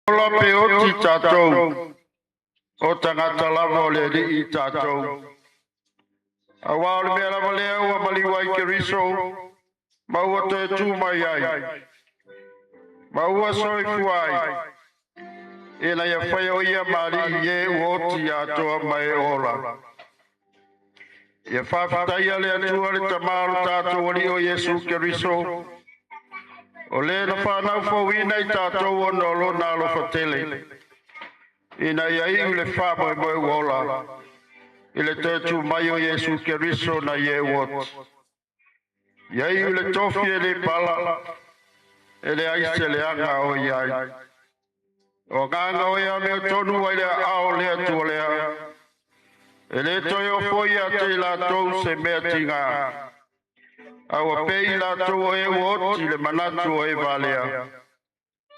Ola pe o ti tātou, o tangata lava o le li I tātou. A wā o le mea lava lea ua maliwai ke riso, ma ua te tū mai ai. Ma ua soi fuai, e na ia whai o ia mari I e ua o ti atoa mai ola. Ia whawhitaia le atua le tamaru tātou ali o Yesu ke riso, o le na whanau whauina I tātou o nolo na alofa tele. Ina ia iu le whamoe moe wola. Ile te tu mai o Yesu ke riso na ye wot. Ia iu le tofi e le pala. E le aise le anga o iai. O nganga o ia meo tonu ai le ao lea tua lea. E le toi o foi a te la tou se mea tinga. Awa pei la tou e wot le manatu o e valea.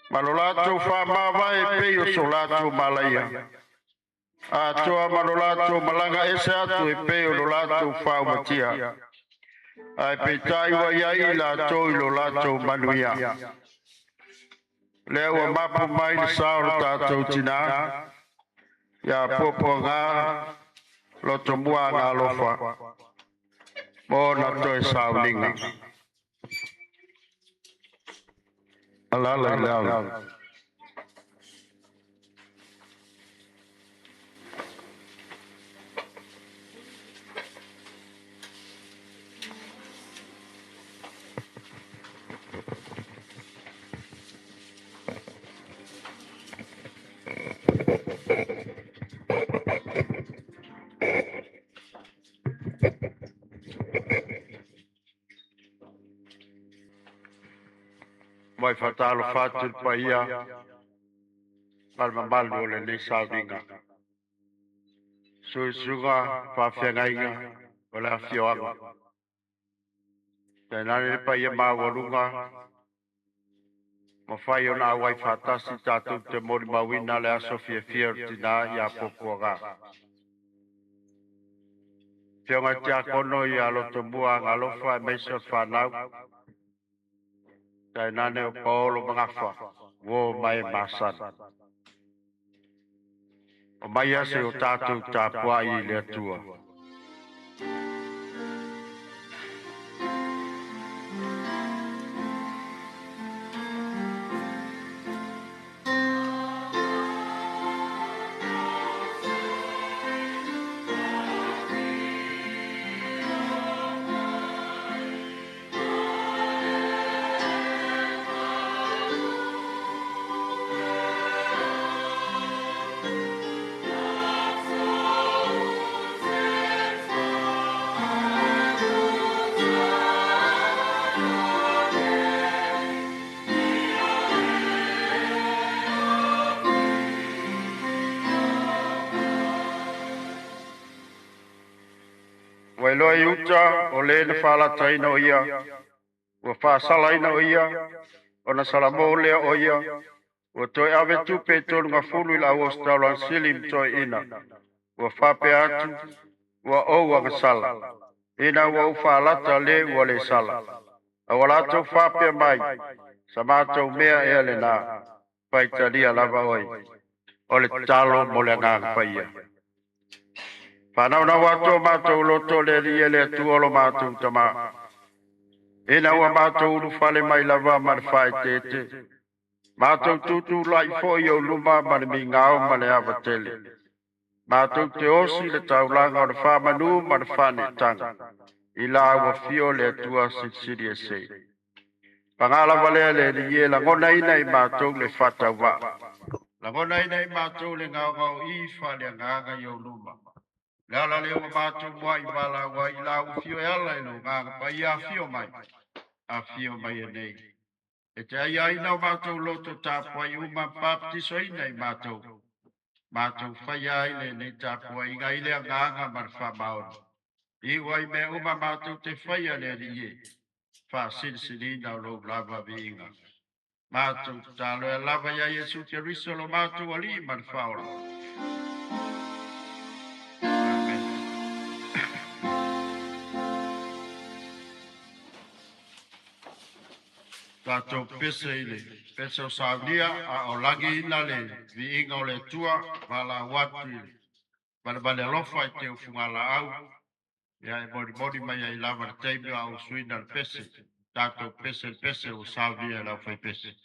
Malolato wha mawa e pei o solato malaia. A toa manolato malanga ese atu e peo lo lato whao matia. Ai pe tai wa iai la to i lo lato manuia. Lea ua mapu mai ni saoro tātou tina. Ia Puapuaga loto mua ngā lofa. Mō na toi sauninga. Alala I lau. Mai fatalo fatu pa ia. Malma malu o le ni sauninga. Suisunga whawhiangainga o le awhioanga. Tēnare le pa ia māwarunga. Ma whai o nā wai whatasi tātou te mori mawina le aso fia tina ia Puapuaga. Whionga tia kono I aloto mua ngalofa e meisa whanau. Tēnane o Paolo Mangafa. Wō mai masan. O mai ase o tātou tāpua I le atua. Wailoa I uta o le na whalataina o ia. Ua whaasalaina o ia. O na salamo lea o ia. Ua toi ave tupe tonu ngā fulu I la Australan silim toi ina. Ua whape atu. Ua oua ngā sala. Ina ua uwhalata le ua le sala. A walato whape mai. Sa mātou mea ea le nā. Paitalia lava oi. O le talo mo le ngāng paia. Whanau na wato mātou loto le rie le tuolo mātou tama. Ina ua mātou ulu whale mai lava mani whae tete. Mātou tutu lai foi o luma mani mi ngāo mani awa tele. Mātou te osi le taulanga o le whamanu mani whane tanga. I la ua fio le tua sitsiri e sei. Pangala walea le rie la ngona ina I mātou le whata wa. La ngona ina I mātou le ngāo ngāo I whale ngāga I o luma. Lala leo mātou mua I wala wa I la u fio e ala ilo ngāga pa I a fio mai. A fio mai e nei. E te ai ai nau mātou loto tāpua I uma baptiso I nei mātou. Mātou whai ai le nei tāpua I ngai lea ngāga mar whamaoro. I wai me uma mātou te whai a le rie. Wha sirisiri nau lo lava vinga. Mātou tālo e lava ia Yesu te risolo mātou ali mar whaoro. Tato pese ile. Pese o saunia a o lagi ina le. Vi inga o le tua vala wati. Bale bale alofa i te ufungala au. Ya e bodi mai ai lava le teime au suina le pese. Tato pese o saunia la fai pese.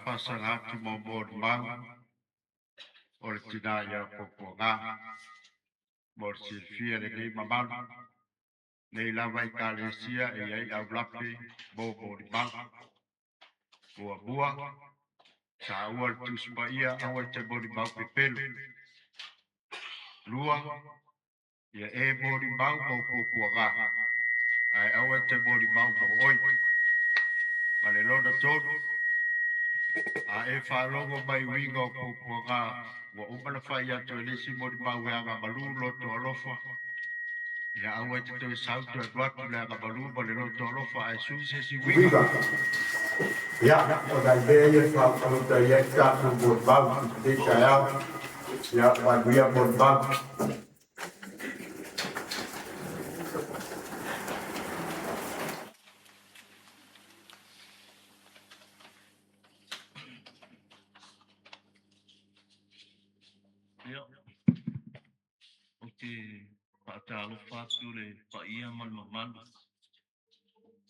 Pasangati mo bod mang or tinaya Puapuaga bor silfia le gay mamal nei lavai kalesia e ai avlape bo bod mang bua sa awal tus paia awal te bod mang pepelu lua ia e bod mang bo Puapuaga ai awal te bod mang bo oi pale lona todo a e whārongo mai winga o Puapuaga wa umana whai atu e lesi mori mau e anga malu loto alofa. Ia aua te toi sautu e watu le anga malu ma le loto alofa a e suse si winga. Ja, und dann wäre jetzt mal unter jetzt gab es wohl Bank, sicher ja. Ja, weil wir wohl Bank. Ja, oke patalo fatu le paia mal mal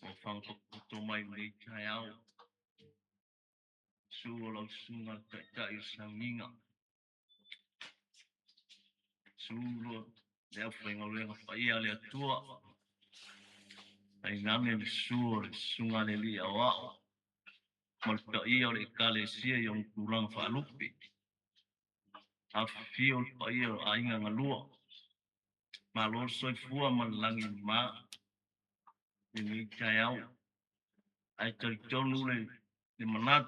o fang to mai le chayao su lo sunga ta isanginga su lo le fenga le paia le tua ai ngange le suo le sunga le li awa mal ta ia le kale sia yang kurang fa lupi a fio pa ia ainga ngalua malor soi fua malangi ma ini kayau ai tonu le manat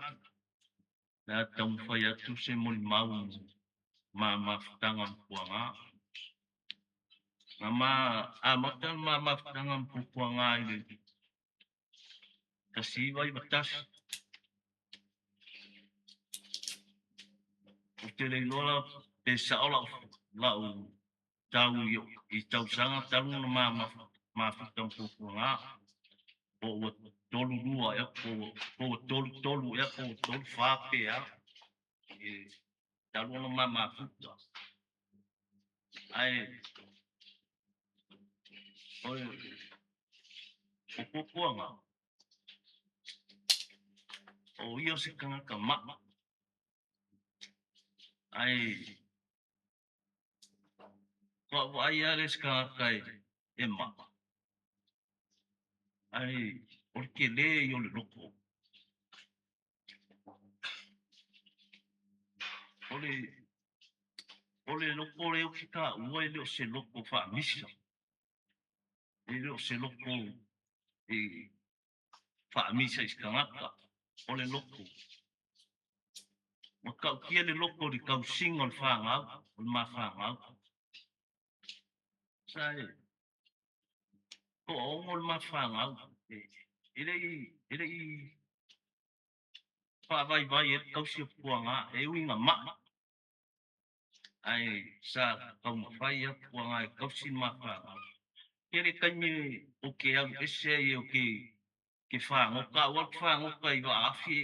na tam fa ya tu se mon mau ma tangam puanga Mama, makan mama tangan pupuanga ini. Kasih wai batas. Utile lola pesa ola lau tahu yo. Itau sangat tahu mama tangan pupuanga. O tolu dua ya, o tolu ya, o tolu fape ya. Tahu mama pupuanga. Ai, pupuanga. O iyo sekarang kemak. Ai, kok ayah sekarang kai emak. Ai, porque le yo le loco. Ole loco le o kita ua le o se loco fa misa. Le o se loco e fa misa iskangaka. Ole loco. Ma kau kia le loco di kau singol fa ngau. Ole ma fa ngau. Sai. Ko ongol ma fa ngau. Ele i fa vai e kau si puanga e winga ma. Ai sa kau ma fai a puanga e kau si ma fa ngau. Kere kanyi o ke au ese e o ke whango ka wak whango ka i wa awhi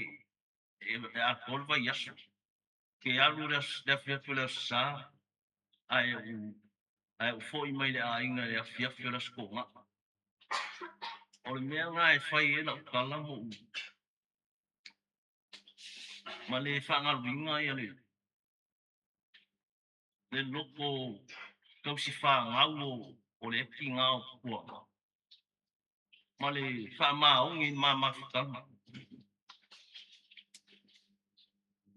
e a kolwa yasu ke alu ras defle sa ai u fo i mai le a inga e a fiafio ras konga o le mea ngā e whai e na ukala mo u ma le whanga ringa i ale le loko kausi whangau o le eki ngā o kua ma le whamaongi mawhitanga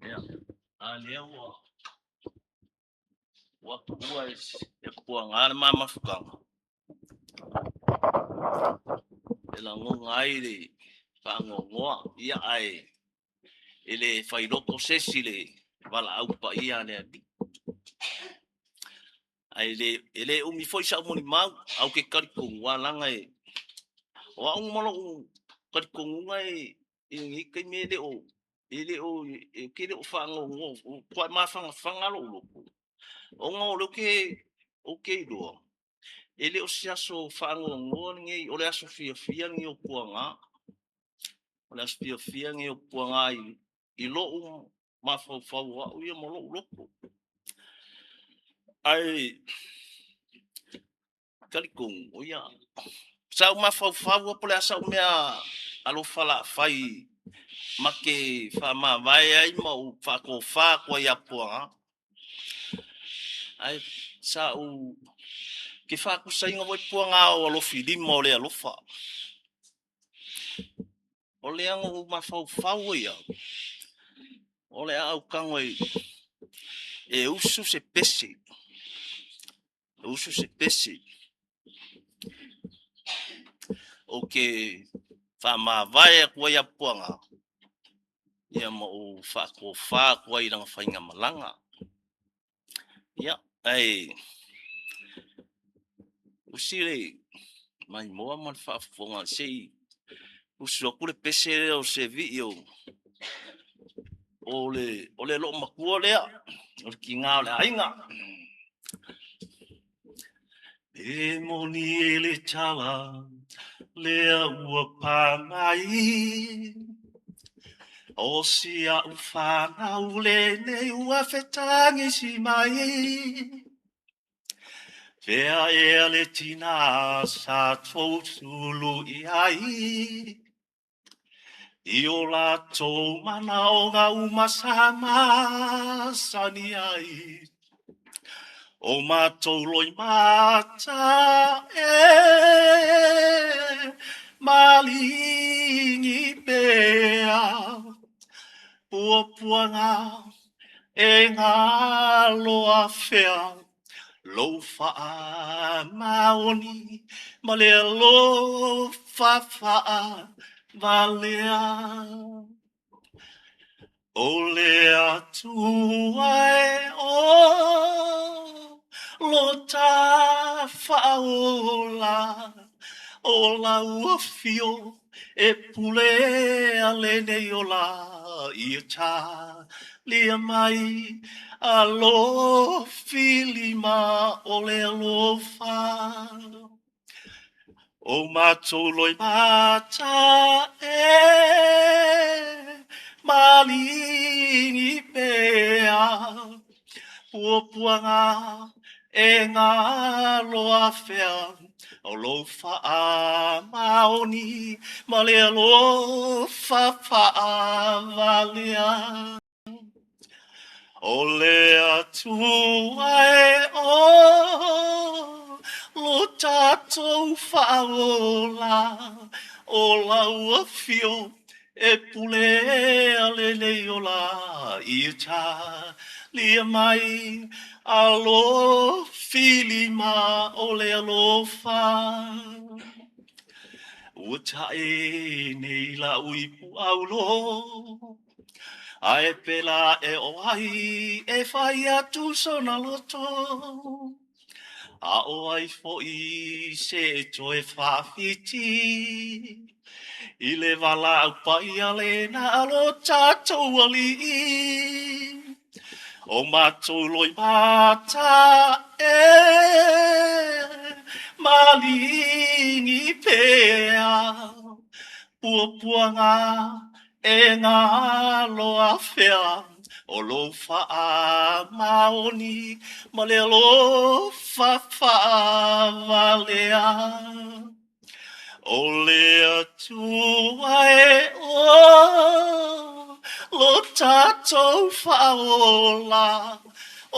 ea a lea wa kua e kua ngā mawhitanga e la ngonga ai le whangongoa ia ai e le whailoko sesi le wala au pa ia le ati ai le umi foi sa moni mau au ke karikongu walanga e o au malo karikongu ngai i ngi ke me le o e ke le o whangongo o kwa ma whangalo loko o ngā o ke o ke do ele o se aso whangongo ngi o le aso fia ngi o puanga o le aso fia ngi o puanga i lo ma fau o ia mo loko ai kalikong o ia sa ma fau po le asa mea alo fala fai make fa ma vai ai mo fa ko ia puanga ai sa u ke fa ku sai ngo puanga o lo fili mo le alo fa o le ngo ma fau ia o le au kango e usu se pese ok fa ma vai ko ia puanga ia mo fa ko ia nga fainga malanga ia ai usile mai mo man fa fonga sei usu ko le pese o se video ole lo makua lea o ki ngā le ainga e moni ele chala lea ua pangai o sia u whanau le nei ua whetangi si mai Vea e ale tina sa tau sulu i ai I o la tau mana o ngā umasama sani ai O mātou loi mata malingi pea puapuanga e ngā loa whea lo faa maoni ma le lo faa valea o le atua e o lo ta faola o la uafio e pule a le nei o la i ta lia mai a lo filima o le alofa o mātou loi mata e malingi pea puapuanga e ngā loa whea o lo faa maoni ma le lo faa valea o le atua e o lo tātou whaola o la uafio e pule a le nei o la i tā lia mai a lo filima o le alofa ua tae nei la uipu aulo Ai pela e oai e whai atu sona loto. A oai foi se toe whawhiti. I le wala au pai a le na alo tātou ali. O mātou loi mata e malingi pea. Puapuanga e ngā loa whea o lo faa maoni ma le lo faa valea. O le atua e o lo tātou whaola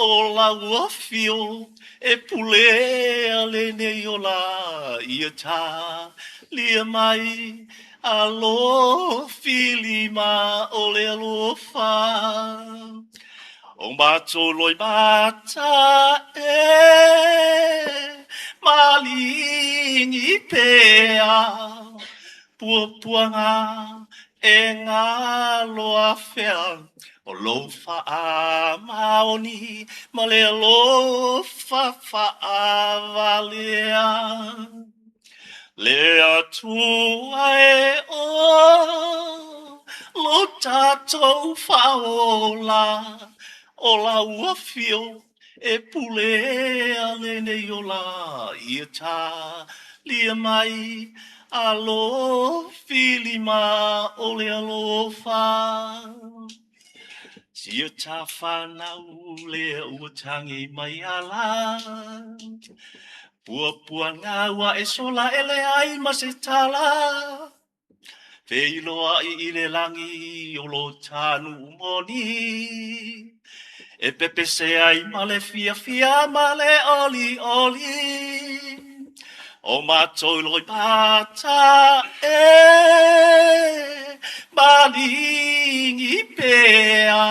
o la uafio e pule a le nei o la ia tā lia mai alo filima o le alofa o mātou loi mata e malingi pea puapuanga e ngā loa whea o lo faa maoni ma le lo faa valea Le atua e o lo tātou whaola o la uafio e pule a le nei o la ia tā lia mai a lo filima o le alofa. Sia tā whanau lea ua tangi mai ala. Puapuanga wa e sola ele ai ma se tala. Feiloa i le langi o lo tanu moni. E pepe se ai ma le fia fia ma le oli oli. O mātou loi pata e malingi pea.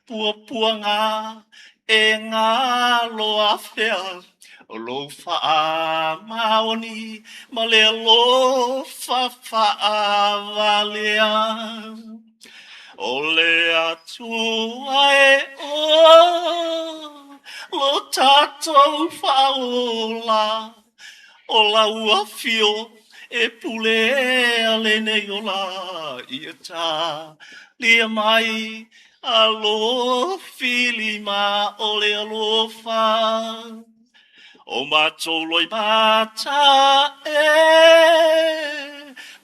Puapuanga e ngā loa whea. O lo faa maoni ma le lo faa valea. O le atua e o lo tātou whaola o la uafio e pule a le nei o la ia tā lia mai a lo filima o le alofa. O mātou loi mata e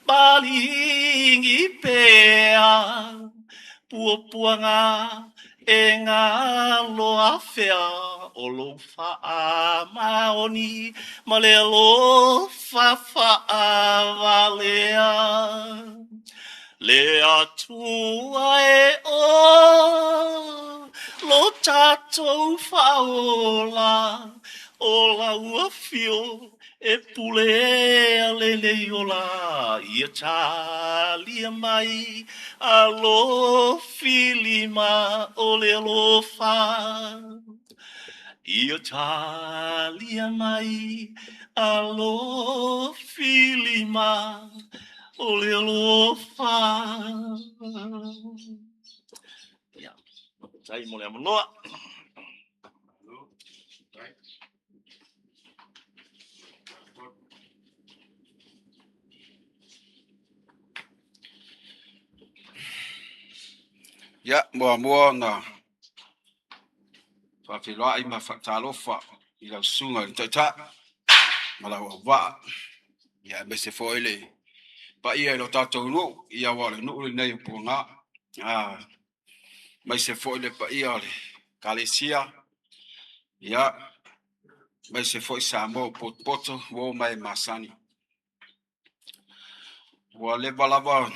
malingi pea puapuanga e ngā loa whea o lo faa maoni ma le lo faa valea. Le atua e o lo tātou whaola o la uafio e pule a lele ola ia talia mai alo filima ole alofa ia talia mai alo filima ole alofa ya sai mole amanoa ya mua na fa filoa ima fa talofa ila sunga tata mala wa ya bese foile pa ia lo tato no ia wale no nei punga mai se foile pa ia le kalesia ya mai se foi samo poto wo mai masani wale balaba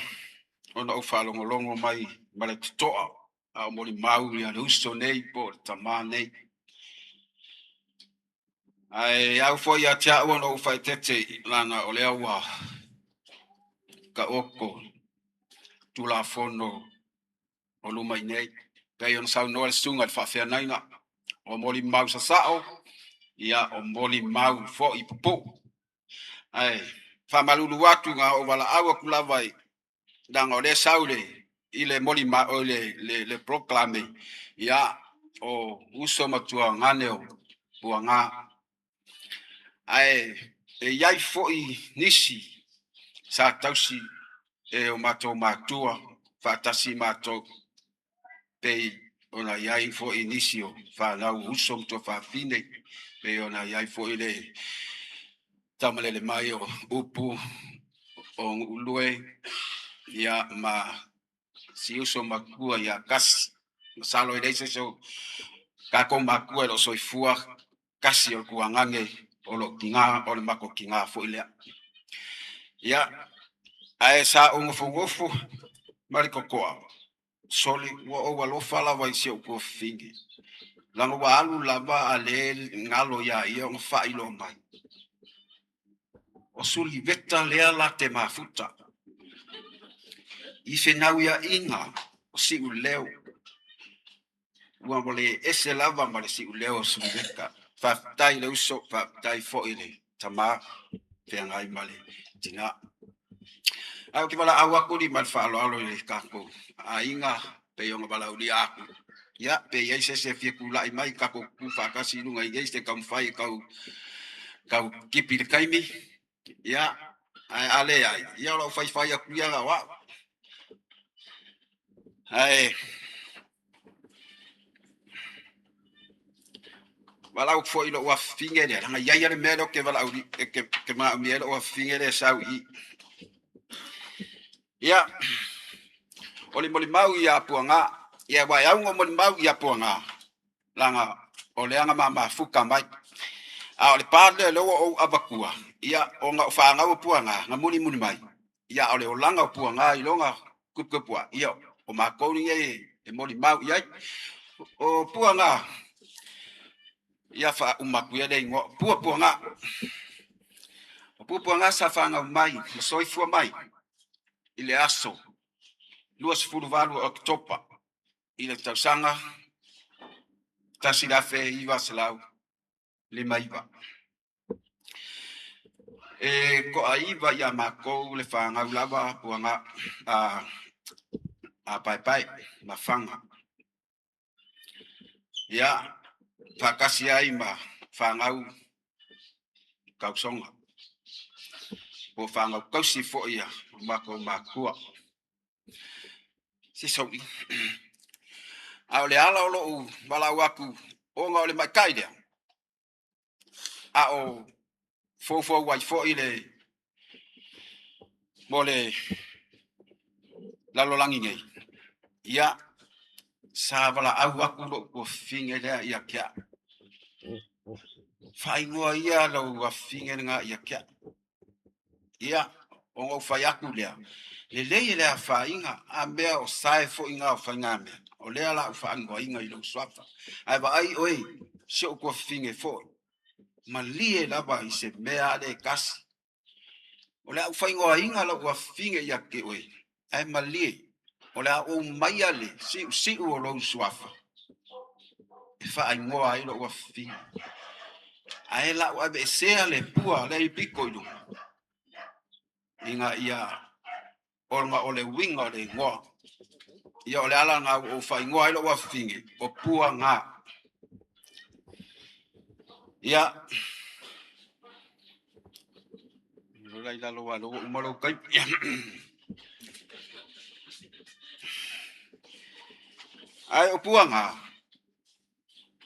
ona o falo longo mai male toa a moli mau ya rusto nei po tamane ai au foi ya tia ona o fai tete lana ole wa ka oko tu la fono o lu mai nei pe on sa no el sunga fa fe naina o moli mau sa sao ia o moli mau fo i popo ai fa malulu watu nga o wala awa kula vai dan o le saule ile moli ma o le proclame ia o uso matua ngane o buanga ai e yai fo i nisi sa tausi e o mato matua fa tasi mato pe ona yai fo inisio fa la uso to fa fine pe ona yai fo ile tamalele mai o upu o ulue ya ma si uso makua ya kas salo ide so ka ko makua lo soifua kasi o kuangange o lo kinga o le mako kinga fo ile ya ai sa un fogofu mariko koa soli wo walo fala vai se ko fingi lango wa alu lava ale ngalo ya ia o fa ilo mai o suli veta lea la te mafuta i fenau ya inga o si uleo ua mole ese lava male si uleo sumeka fa tai le uso fa tai fo ile tama te ngai male tinga au ki bala awa ko di mal fa lo le kako a inga pe yo bala uli aku ya pe ye se fie kula i mai kako ku fa ka si lunga ye ste kam fai kau kipi de kaimi ya ale ai ya lo fai aku ya wa ai bala u foi lo wa finge le nga ya le melo ke bala uli ke ma melo wa finge le sau i ya oli moli mau ya puanga ya wa ya ngo moli mau ya puanga langa ole anga mama fuka mai a ole pale lo o abakua ya o nga fa nga puanga nga muni mai ya ole o langa puanga i longa kupua ya o ma ko ni e moli mau ya o puanga ya fa umakuya de ngo puanga puanga sa fa nga mai soi fu mai ile aso luas fulu valu oktopa ile tausanga tasira fe iva selau lima iva ko aiva ya mako le fanga lava puanga a pai mafanga ya pakasi ai ma fanga kausonga po fanga kausi fo ya mako makua si so ale ala lo bala waku o nga le makai dia a o fo wai fo ile mole la lo langi ngai ya sa bala au waku lo ko finge dia ya kya fai ngo ya lo wa finge nga ya kya ya o ngo fai aku dia le fa inga a me o sai fo inga fa ngame o le ala fa ngo inga i lo swafa ai ba ai oi se o ko finge fo malie lava i se mea le kasi. O le au whaingoa inga la ua finge ia ke oe. Ai malie. O le au mai ale si o lo suafa. E wha ingoa ilo ua finge. Ai la ua be sea le pua le i piko ilu. Inga ia olga o le winga o le ngoa. Ia o le ala ngā o whaingoa ilo ua finge. O pua ngā. Ia. Lai lalo wa lo umalo kai. Ai o pua ngā.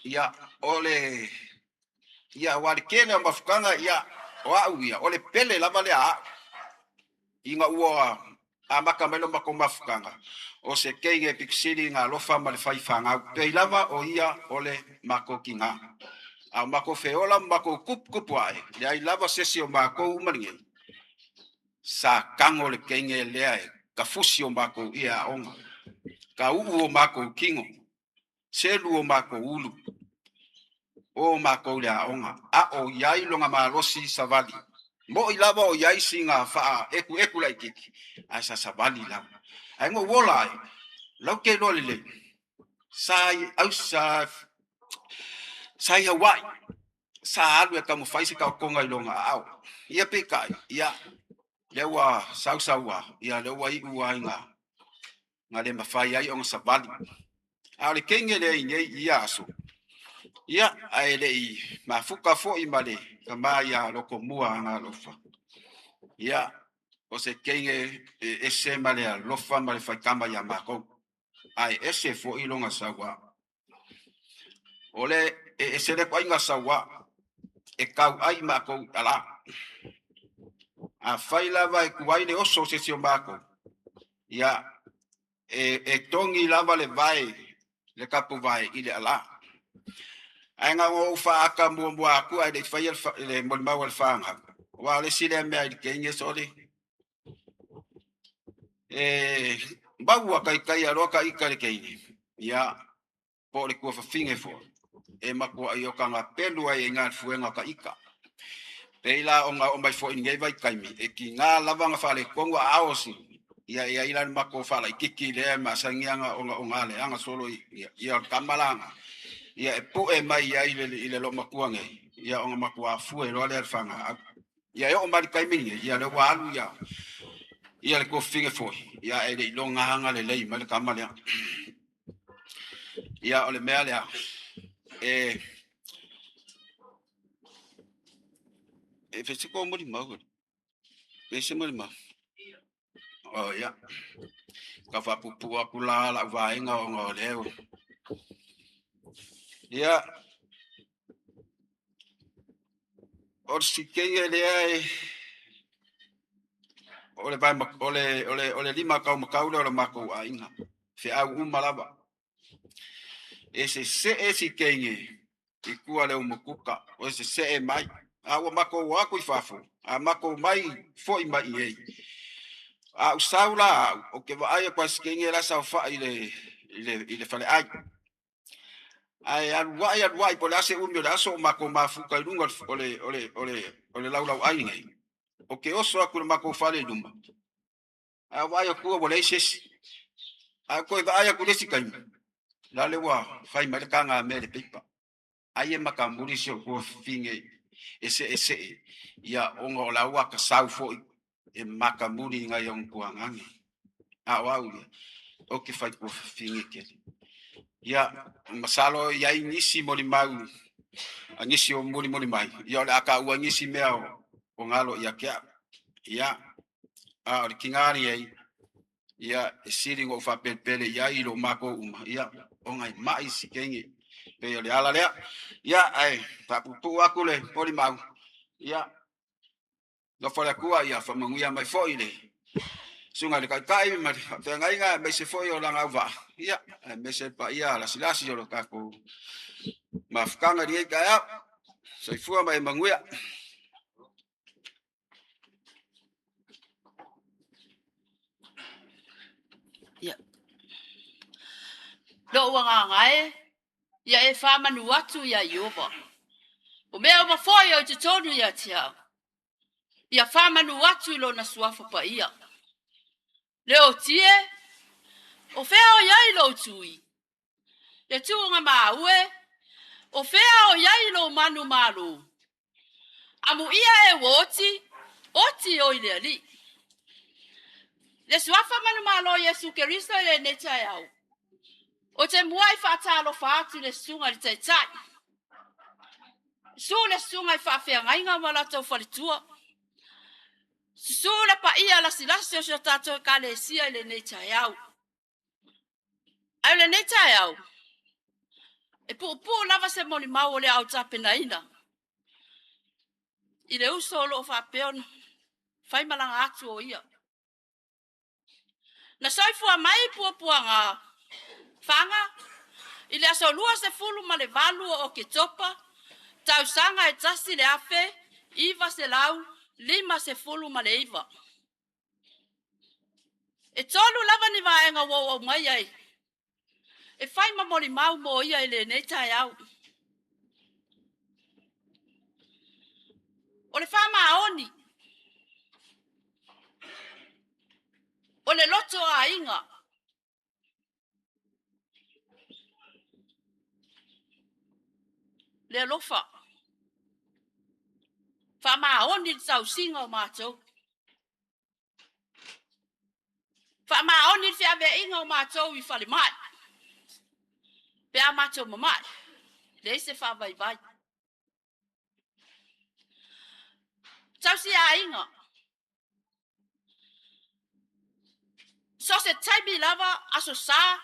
Ia ole ia wali kene mafukanga ia wa uia ole pele lava le a inga ua a makamelo mako mafukanga o se kenge piksiri nga lofa ma le faifanga pe lava o ia ole mako kinga a mako feola mako kupu ai le ai lava sesi o mako umaringe sa kango le kenge le ai ka fusi o mako ia onga ka o mako kingo selu o mako ulu o mako le aonga a o yai longa malosi savali mo ilava o yai singa fa eku lai kiki a sa savali la ai ngo wola lo ke lo le sai au sai hawaii sa alu ka mo faisi ka konga ilonga au ia peka ia lewa sausawa ia lewa I uainga ngale mafai ai on savali a le kenge le ia aso ia ai lei mafuka fo I male kama ia loko mua nga lofa ia o se kenge ese male lofa male fa kama ia mako ai ese fo I longa sawa ole ese le kwa inga sawa e kau ai mako ala a faila vai kuai le oso se sio mako ia e tongi lava le vai le kapu vai ile ala ai nga o fa aka mo aku ai le fai le mo ma wal fanga wa le sile me ai kenge sole ba wa kai aro kai kai kenge ya po le ko fa finge fo e ma ko ai o kanga pelu ai nga fuenga ka ika peila o nga o mai fo inge vai kai mi e ki nga lava nga fa le kongo aosi ia ila ma ko fa la kiki le ma sangianga o nga le anga solo ia kamalanga ia po e mai ia ile lo makuanga ia o makua fu e lo le fanga ia o mai kai mi ia le walu ia le ko finge foi ia e le longa hanga le lei ma le kamale ia o le mea le fesi ko mo di mau fesi mo di mau oh ia ka fa pupu akula la vai nga o le ia o si kenge le ai ole vai ole lima ka makau le mako ainga fe au malava ese si kenge I kua le umukuka o se e mai a o mako wa ku fafu a mako mai fo I mai ei a usaula o ke va ai kwa skenge la sa fa ile fale ai al wai po la se umio la so mako mafuka lunga ole laula ai ngai o ke oso aku mako fale lumba a vai ku bo le ses a ko va ai ku le sikai la le wa fai mai kanga me le pipa ai makamuri se ko finge ese ia onga o la wa ka sau fo e makamuri ngai on kuangangi a wau o ke fai ko finge ke ia masalo ia inisi mo mau angisi o muri mai ia le aka u angisi mea o ngalo ia ke ia a o kingari ai ia siri ngo fa pele ia I lo mako uma ia o ngai mai sikenge pe le ala le ia ai ta pupu aku le poli mau ia lo fora kua ia fa manguia mai foi le sunga le kai ma te ngai nga me se foi o langa va ia me se pa ia la silasi o ka ko ma fkanga ri ka ia sai fua mai manguia ia lo wanga ngai ia e fa manu atu ia yoba O mea o mafoi o te tonu ia tia. Ia whamanu atu ilo na suafa pa ia. Leo tie, o fea o iai lo tui. Le tuunga maue, o fea o iai lo manu malu. Amu ia e oti o ile ali. Le suafa manu malo Yesu Keristo le necha yau. O te muai whaatalo whaatu le sunga li teitai. Su le sunga i whaafea ngainga wala tau whalitua. Su le pa ia la silasi o se tato ka le sia le necha yau. Ai le necha yau. E pu lava se moni mau le au tapena ina. I le uso o lo whaapeona. Whai malanga atu o ia. Na soifua mai Puapuaga Faga. I le aso lua se fulu ma le valu o ke topa. Tau sanga e tasi le afe. Iva se lau. 5 se fulu ma le iva. E tolu lava ni vaenga wo mai ai. E whai ma moni mau mo ia i le neita au. O le whama aoni. O le loto a inga. Le alofa. Whama aoni tau singa o mātou. Whama aoni te ave inga o mātou I whale mai. Pe a mātou mamai. Le se whawai vai. Tau si a inga. So se taimi lava aso sa.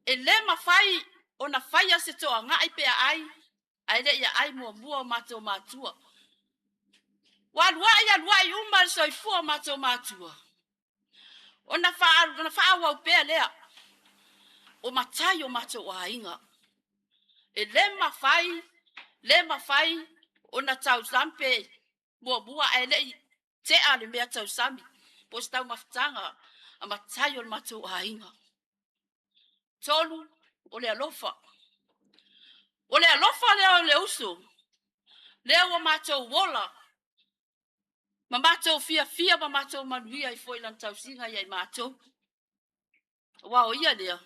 E le mawhai o na whaia se toa ngai pe ai. Ai le ia ai mua mātou mātua. Waluai umar soi fua mātou mātua. O na whaawa au pea lea. O matai o mātou a inga. E le mawhai o na tau sampe mua ai le te ale mea tau sami. Po se tau mawhtanga a matai o mātou a inga. Tolu o le alofa. O le alofa lea o le uso. Lea o mātou wola. Ma mātou fia ma mātou manuia I foi lan tau singa I mātou. Wao ia lea.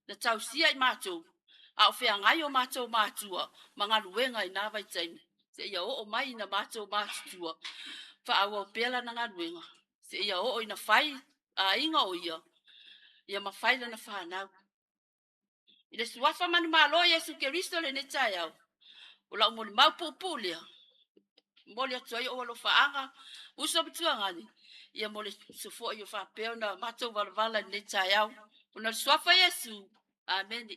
Na tau sia I mātou. A o whea ngai o mātou mātua. Ma ngā luenga I nāwai taimi. Se ia o mai na mātou mātua. Wha awa o pēla na ngā luenga. Se ia o ina whai a inga o ia. Ia ma whai lana whanau. I le suafa manu malo Yesu Keristo le netai au. O lau moli mau pupu lea. Moli atuai o alo whaanga. Uso bitua ngani. Ia moli sufo I o whapeo na mātou walavala netai au. O na suafa Yesu. Amen.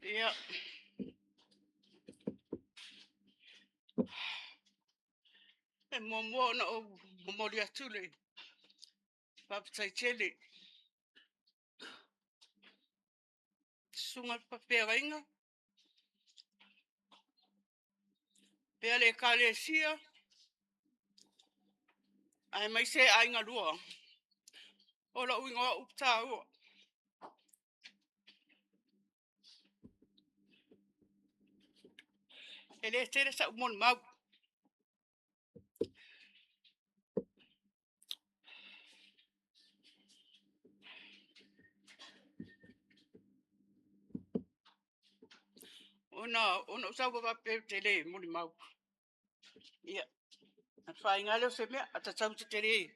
Ia. E momo na o momori atule. Papatai chele. Sunga papea inga. Pea le kale sia. Ai mai se a inga lua. Ola uinga upta ua. Ele tere sa umon mau. Ona usawa pape tele moni mau. Ia. A whai ngale o se mea, a ta tau te tere.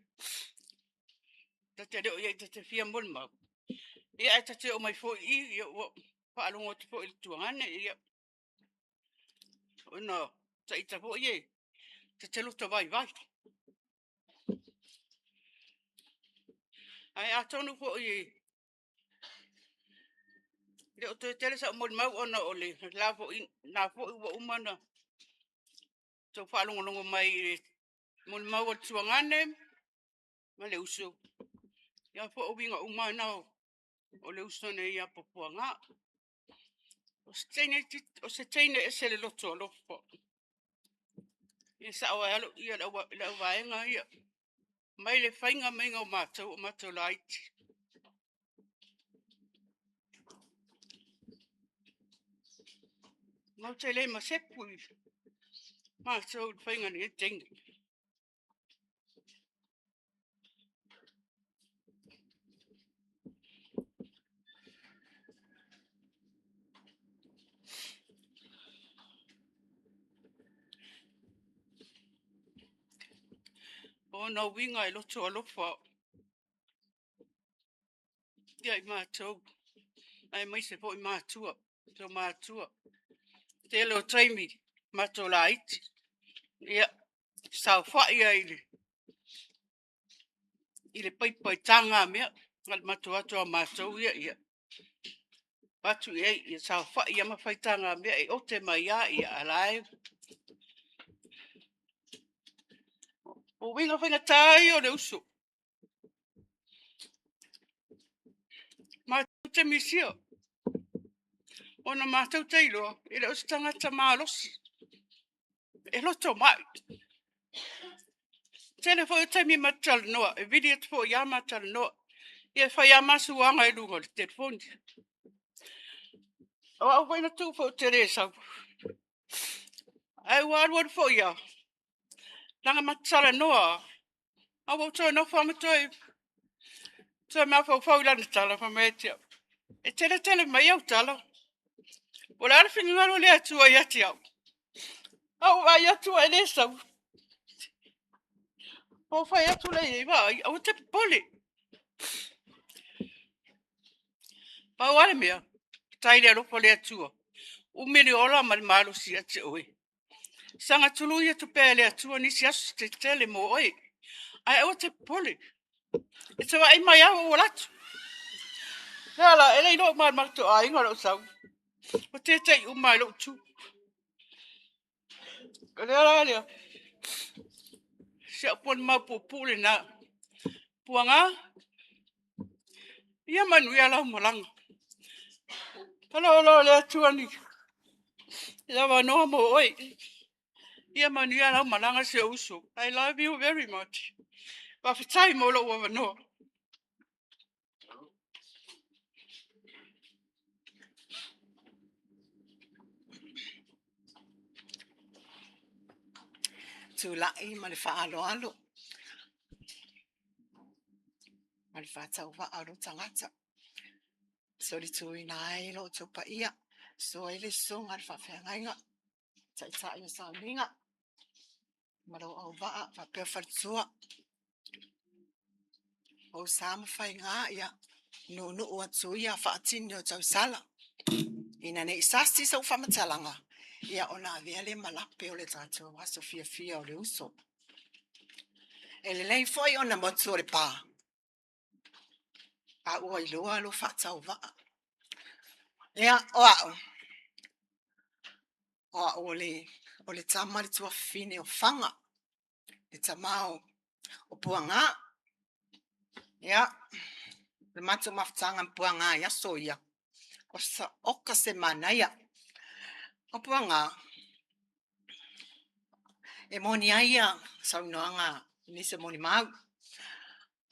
Ta tere o iei te fia moni mau. Ia e ta te o mai fo I, ia o whaalongo te fo I tuangane, ia. Ona, ta ita fo iei. Te te luta vai vai. Ai atonu fo I. Le o te tere sa mo mau ona ole. La fo na fo I umana. So fa longo mai mo mau o tuangane. Ma le uso. Ia fo o winga umana o le uso ne ia Puapuaga. O se teine e se le loto lofo. Ia sa o alo ia la waenga ia. Mai le whainga mai ngau mātou o mātou laiti. Ngau te le ma sepui. Mātou whainga ni e tengi. O na winga e loto alofa. Ia I mātou. Ai mai se po I mātua. So mātua. Te leo taimi mātou laiti. Ia. Sau wha ia ili. Ile pai tanga mea. Ngal mātou atua mātou ia. Patu ia sau wha ia mawhai tanga mea. E o te mai ia alai. O winga whainga tai o le uso. Mātou te misio. Ona mātou te iloa. Ile o se tangata mālosi. E loto mai. Tēne fo te mi matal noa. E vidi et fo ia matal noa. Ia whai amasu anga e lunga le telefoni. O au whaina tū fo te re sau. Ai wāruan fo ia. Langa matala noa. Au au toi no whamatoi. Toi mea fau lana tala whametia. E tele mai au tala. O le arwhinga ngaro le atua i ati au. Au ai atua e le sau. O whai atu le i vai. Au te pole. Pau ale mea. Tai le alofa le atua. Umiri ola mali malo si ati oe. Sanga tulu ia tu pēle le atua nisi asu te tele mo oe. Ai au te pole. E te wai mai au o latu. Nala, ele ino mai mato a inga lo sau. O te tei umai lo tu. Kalera lea. Sia pon mau pupule na. Puanga. Ia manu ia lau malanga. Hello, le atua ni. Ia wanoa mo oe. Ia manu ia lau malanga se uso. I love you very much. Wawhitai mo lo wanoa. Tūlai ma le whaaloalo. Ma le whātau whaaro tangata. Sori tui nā e lo tupa ia. So e le songa le whawhiangainga. Tai o sa minga. Ma lo au waa whapea whatua. O sa mawhai ngā ia. No o atu ia whaatini o tau sala. Ina ne isasti sa whamatalanga. Ia o nā veale malape o le tātua waso fia o le uso. E le lei foi o na motu o le pā. A ua I loa lo whaatau waa. Ia o au. O au o le tama le tua fine o whanga. Le tamao o Puaga. Ia. Le matu mawhtanga Puaga ia so ia. O sa oka semana ia. O Puaga. E moni aia sau noanga ni se moni mau.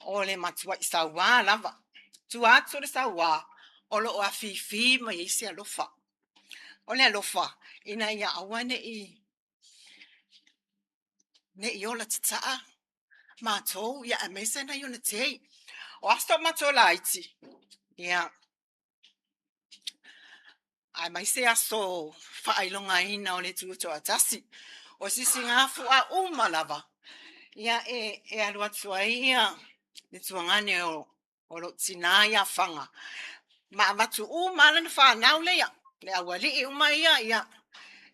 O le matua I saua lava. Tua atu le saua. O lo o a fifi ma isi alofa. O le alofa. Ina ia awane ne ola tataa. Matou ia amese na yona tei. O asto matou laiti. Ia. Ai mai se aso whaailonga ina o le tuto atasi. O sisi ngā fua umalava. Ia e alua tua ia. Le tuangane o lo tina ia whanga. Ma matu umala na whanau le ia. Le awali I uma ia.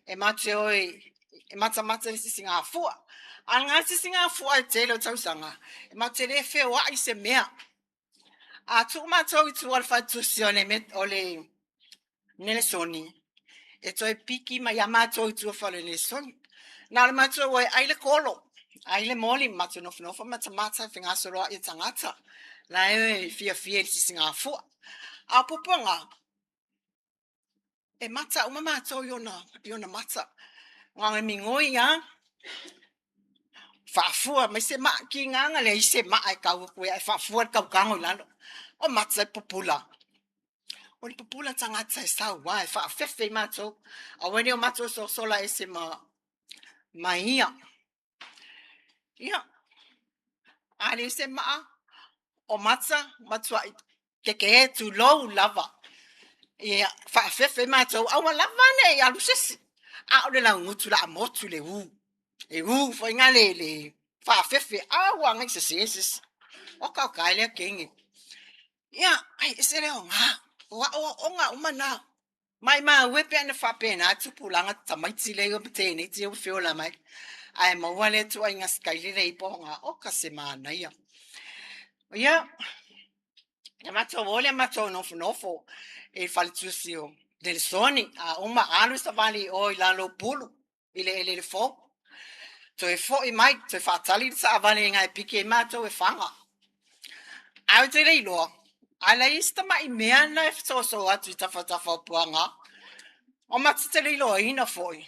E mate oi. E mata le sisi ngā fua. Al ngā sisi ngā fua e te lo tausanga. E mate le whea I se mea. A tu mātou I tu alwhatusi ole nele soni. E toi piki ma ia mātou I tu whale nele soni. Nā le mātou e aile kolo. Aile moli mātou nofa mata whinga soroa I tangata. La e fia I sisi ngā fua. A pupunga. E mata uma mātou iona mata. Ngā mingoi ia. Whaafua, mai se maa ki nganga le I se maa e kau koe ai whaafua kau kango I lalo. O mata e popula. O ni popula tangata e sau wa e whaafefe I mātou. A wene o mātou sola e se ma ia. Ia. A le se maa o mata matua keke e tu lou lava. Ia whaafefe mātou. Awa lava ne alu sesi. A o le lau ngutu la amotu le u. E u foi ngā le whaafefe awa ngai se sesis. O kau kailea kengi. Ia, ai, ese leo ngā. O ngā umana. Mai wepe ane whapena tupulanga tamaiti leo ptene ti o whiola mai. Ai maua le tu ai ngā skaili rei po ngā oka se mana ia. Ia, e mato wole mato nofo. E whalitusio. Nele soni, a uma alu sa vali o I lalo pulu. Ile ele le fo. To e fo I mai, to e whaatali sa avale ngai pike mato e whanga. Au te rei loa. Ala ista mai mea na e so atu I tawhatafa o puanga. O mati te rei loa ina foi.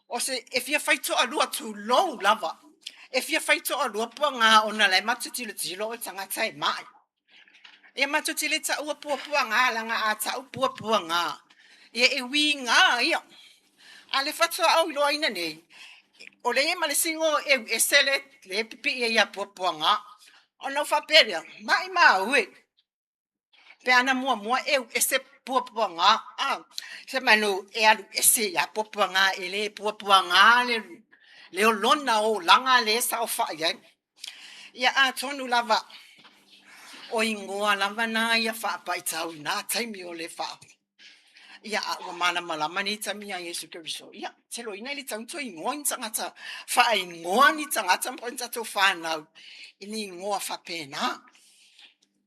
O se e fia whaito alua tu lou lava. E fia whaito alua puanga o na lai matu tilo o tangata e mai. E matu tile ta ua puanga langa a ta u puanga. E wi ngā ia. Ale whato au loa ina nei. O le ma le singo e sele le pipi ia puanga. O no whaperia, mai ue. Pe ana mua e se puanga. Se manu e alu ese ia puanga e le puanga le o lona o langa le sa o whaia. Ia a tonu lava. O ingoa lava na ia whaapaitau na taimi o le wha. Ia a mana malama ni tami a Yesu Keriso. Ia, te lo ina li tanto ingoa ni tangata. Wha ingoa ni tangata mpointa to whanau. Ini ingoa whapena.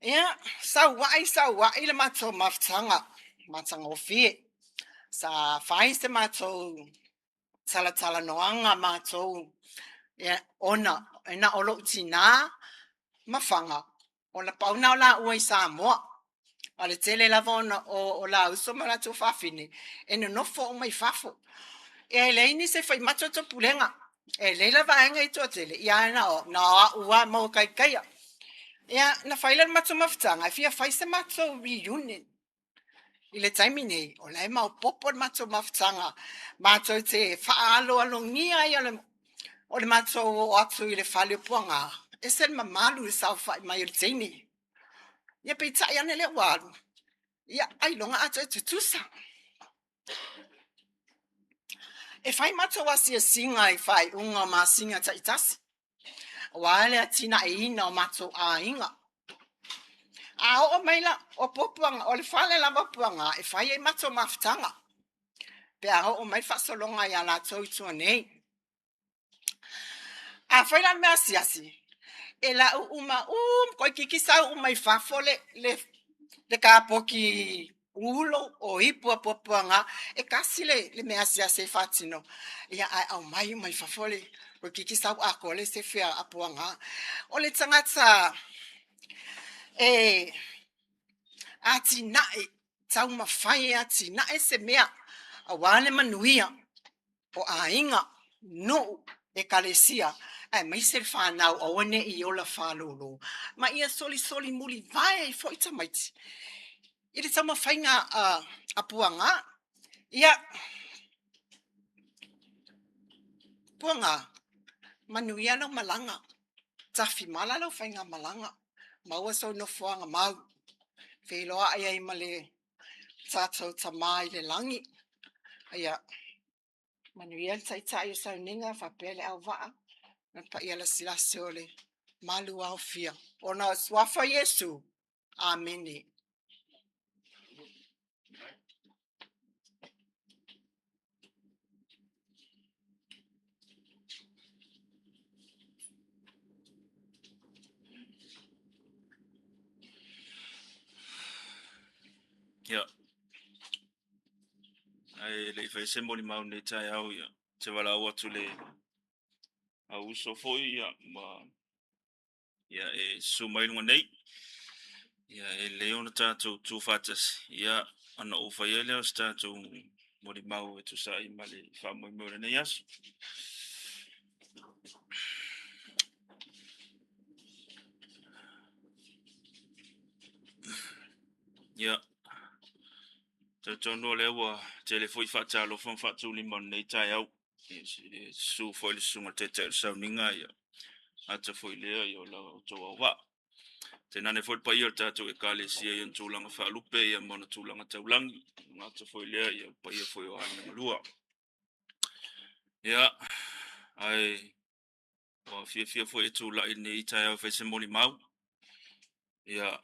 Ia, sa wai le mato maftanga. Matanga o fie. Sa whai se mato tala noanga mato. Ia, ona. Ena olo utina. Mawhanga. Ona pauna o la ua I Samoa. Ale tele lava o la uso mara tu whawhine. E no nofo o mai whafo. E leini se whai mato to pulenga. E leila vaenga I tua tele. Ia na o. Na ua mo kai. Ia na whaila mato mawhtanga. Fia whai se mato reunion. I le taimine. O lai mau popo mato mawhtanga. Mato te whaalo alongia I o le mato o atu I le whale puanga. E sen mamalu I sao whai mai o le teini. Ia pe tai ane le waru. Ia ai longa ato e tutusa. E whai mato wasi singa I whai unga ma singa taitasi. Wale atina e ina o mato a inga. A o maila o popuanga, o le whale lava puanga, e whai e mato maftanga. Pe a o mai whasolonga I ala tau tua nei. A whai la mea siasi. E la uma koi kikisau umai whafole le kāpoki ulo o ipua puanga e kasi le mea siasi whatino. Ia ai au mai whafole koi kikisau a kole se whia a puanga. O le tangata a tinae tau mawhai a tinae se mea a wane manuia o a inga no e kalesia. Ai mai se whanau o wane I ola whalolo. Ma ia soli muli vai fo ita maiti. Iri tau mawhainga a puanga. Ia puanga manuia no malanga. Tafi mala no whainga malanga. Maua so no fuanga mau. Wheloa ai ai male tātou tamai le langi. Ia manuia taitai o sau ninga whapele au waa. Na pa ia la silasi ole malu au fia. Ona swafa Yesu. Amene. Ya. Ai le fai se moli mau ne tai au ya. Te wala watu le au so foi ya ma ya sumailunga nei. Ya leona tatou tu fatas. Ya ana o fai ele o tatou moli mau tu sai mali fa mo mo ne yas. Ya tatou no le wa telefoi fata lo fon fatu limon nei tai au. Su foi le sunga te sa ninga ya. Ata foi le yo la to wa. Tenane foi pa yo tatou e kale sia yon tulanga fa lupe ya mona tulanga taulangi. Ngata foi le ya pa yo foi o ana lua. Ya ai o fia foi tu la ini tai au fe semoli mau. Ya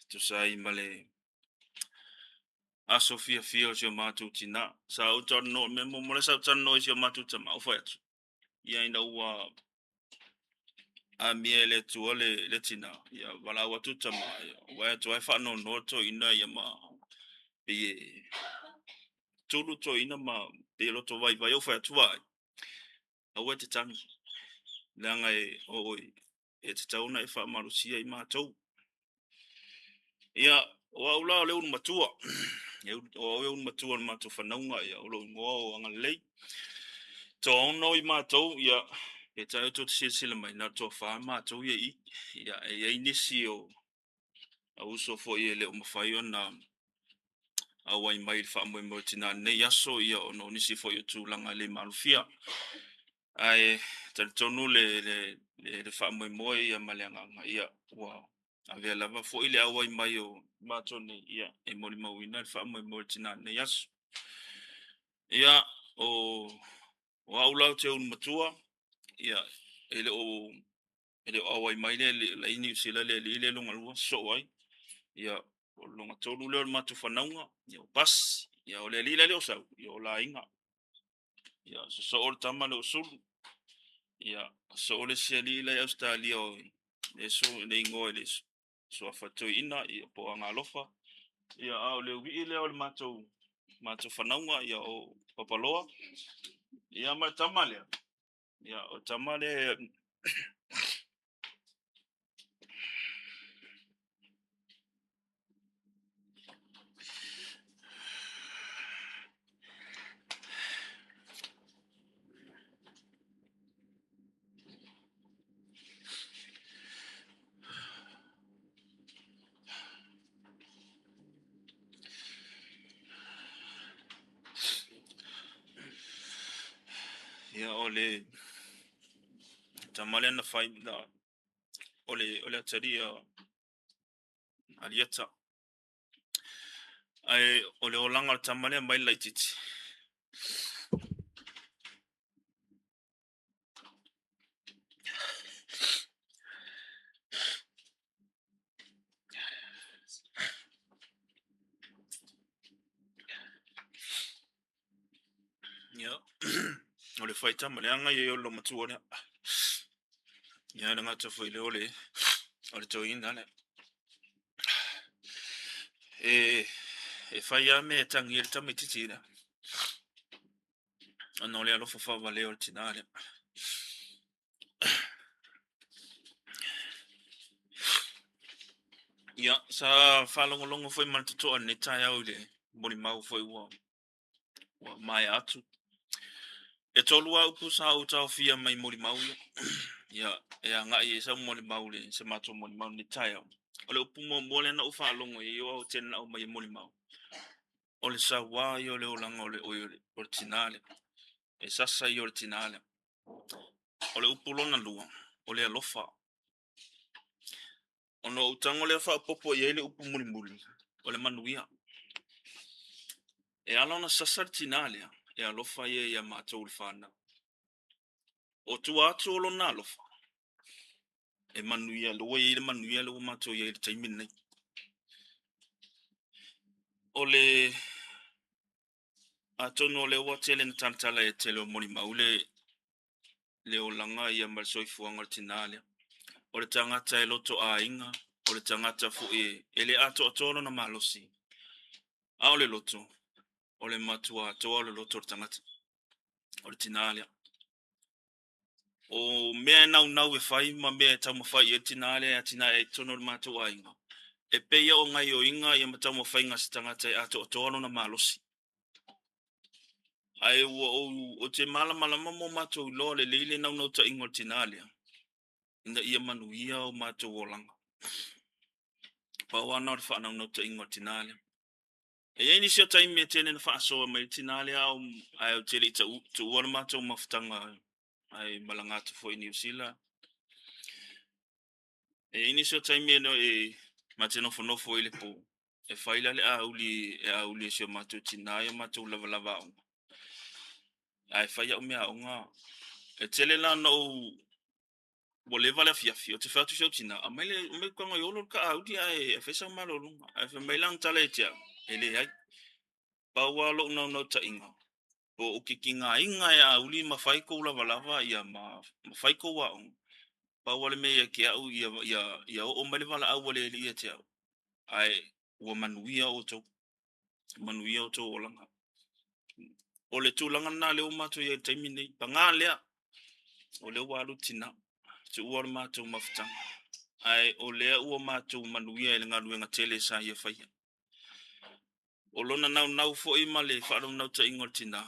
tu sai male aso fia o se matu tina. Sa o no me mo sa no se matu tama o foi atu. Ya ina wa a miele tu le tina. Ya wala watu tama. Wa tu ai fa no to ina ya ma be tulu to ina ma be lo to vai o foi atu vai. A wete tangi. Langa o te tauna e wha marusia I mātou. Ia, o aula leo matua. O leo matua na mātou whanaunga ia, o leo ngoa o anga lei. Tō ono I mātou, ia, e tai o tō te sila mai, nā tō wha mātou ia I. Ia, e nisi o a uso fo ia leo mawhai o na awai mai wha moe mo tina nei aso ia o no nisi fo ia tūlanga le marufia. Ai, tonu le wha moe moe ia maleanga ia, wow. Avea lava fo ile awai mai o matone ia e moli mawina fa mo tina ne yas ia o aula te un matua ia ele awai mai le ini sila le longa lua so ai ia o longa tolu le matu fanaunga ia pas ia o le le o sa ia la inga ia so o tama le sul ia so le seli le australia o eso le ngoi so afato ina ia po anga lofa ia au le wi le o mato whanaunga ia o papaloa ia mai tamale ia o tamale ia ole tamale na fai na ole ataria alieta ai ole olanga tamale mai laititi ia ole fai tamale anga ia lo matuona ia nga tofo ile ole to ina le e fai a me tangi il tamititi na non le alo fa vale o tinale ia sa falongo foi manto ne tai au le moni mau foi wa mai atu e tolua upu sa uta fia mai moni mau ia e anga I sa moni mau le se mato moni mau ne tai au ole upu mo le na ufa longo I o tena au mai moni mau ole sa wa yo le olanga ole originale e sasa I originale ole upu lona lua ole alofa ono utango le fa popo ye le upu muli ole manuia e alona sasa originale e alofa ye ya mato ulfana o tu atu lona alofa e manuia lo mato ye taimine ole atono le watele tantala e tele moni maule le olanga ia malsoi fuanga tinale ole tangata e loto a inga ole tangata fu ele ato atolo na malosi Ao le loto. O le matua toa le loto tangata. O le tinalia. O mea nau e whai ma mea tau ma whai e tinalia a tina e tono le matua inga. E peia o ngai o inga i matau ma whai ngasi tangata e ato o toano na malosi. Ai o te mala mo matou lo le leile nau ta ingo tinalia. Ina ia manuia o matou o langa. Pa wana o le whanau ta ingo tinalia. E ni sio taimi e tene na whaasoa mai tinalia au ai o tele tu uana matou mafutanga ai malangata foi New Zealand. E ni sio taimi no e mateno fonofo ile po. E whaila le auli sio matou tinaia matou lava o. Ai whaia o mea o ngā. E tele la no o le vale fiafi o te whatu sio tina. A mai konga yolo ka audi ai e whesa malolunga. Ai whamailang tala e tia. Ele ai. Paua lo no ta inga. O kikinga inga ya uli mafaiko lava ia mafaiko wa. Paua le mea ke au ia o male vala au le ia tia. Ai ua manuia o to olanga. O le tūlanga nā leo mātou ia taimi nei. Pangā lea. O leo walu tina. Te ua mātou mafutanga. Ai o lea ua mātou manuia e ngā luenga tele sa ia whaia. O lona nau fo i male whaarau nau ta ingol tina.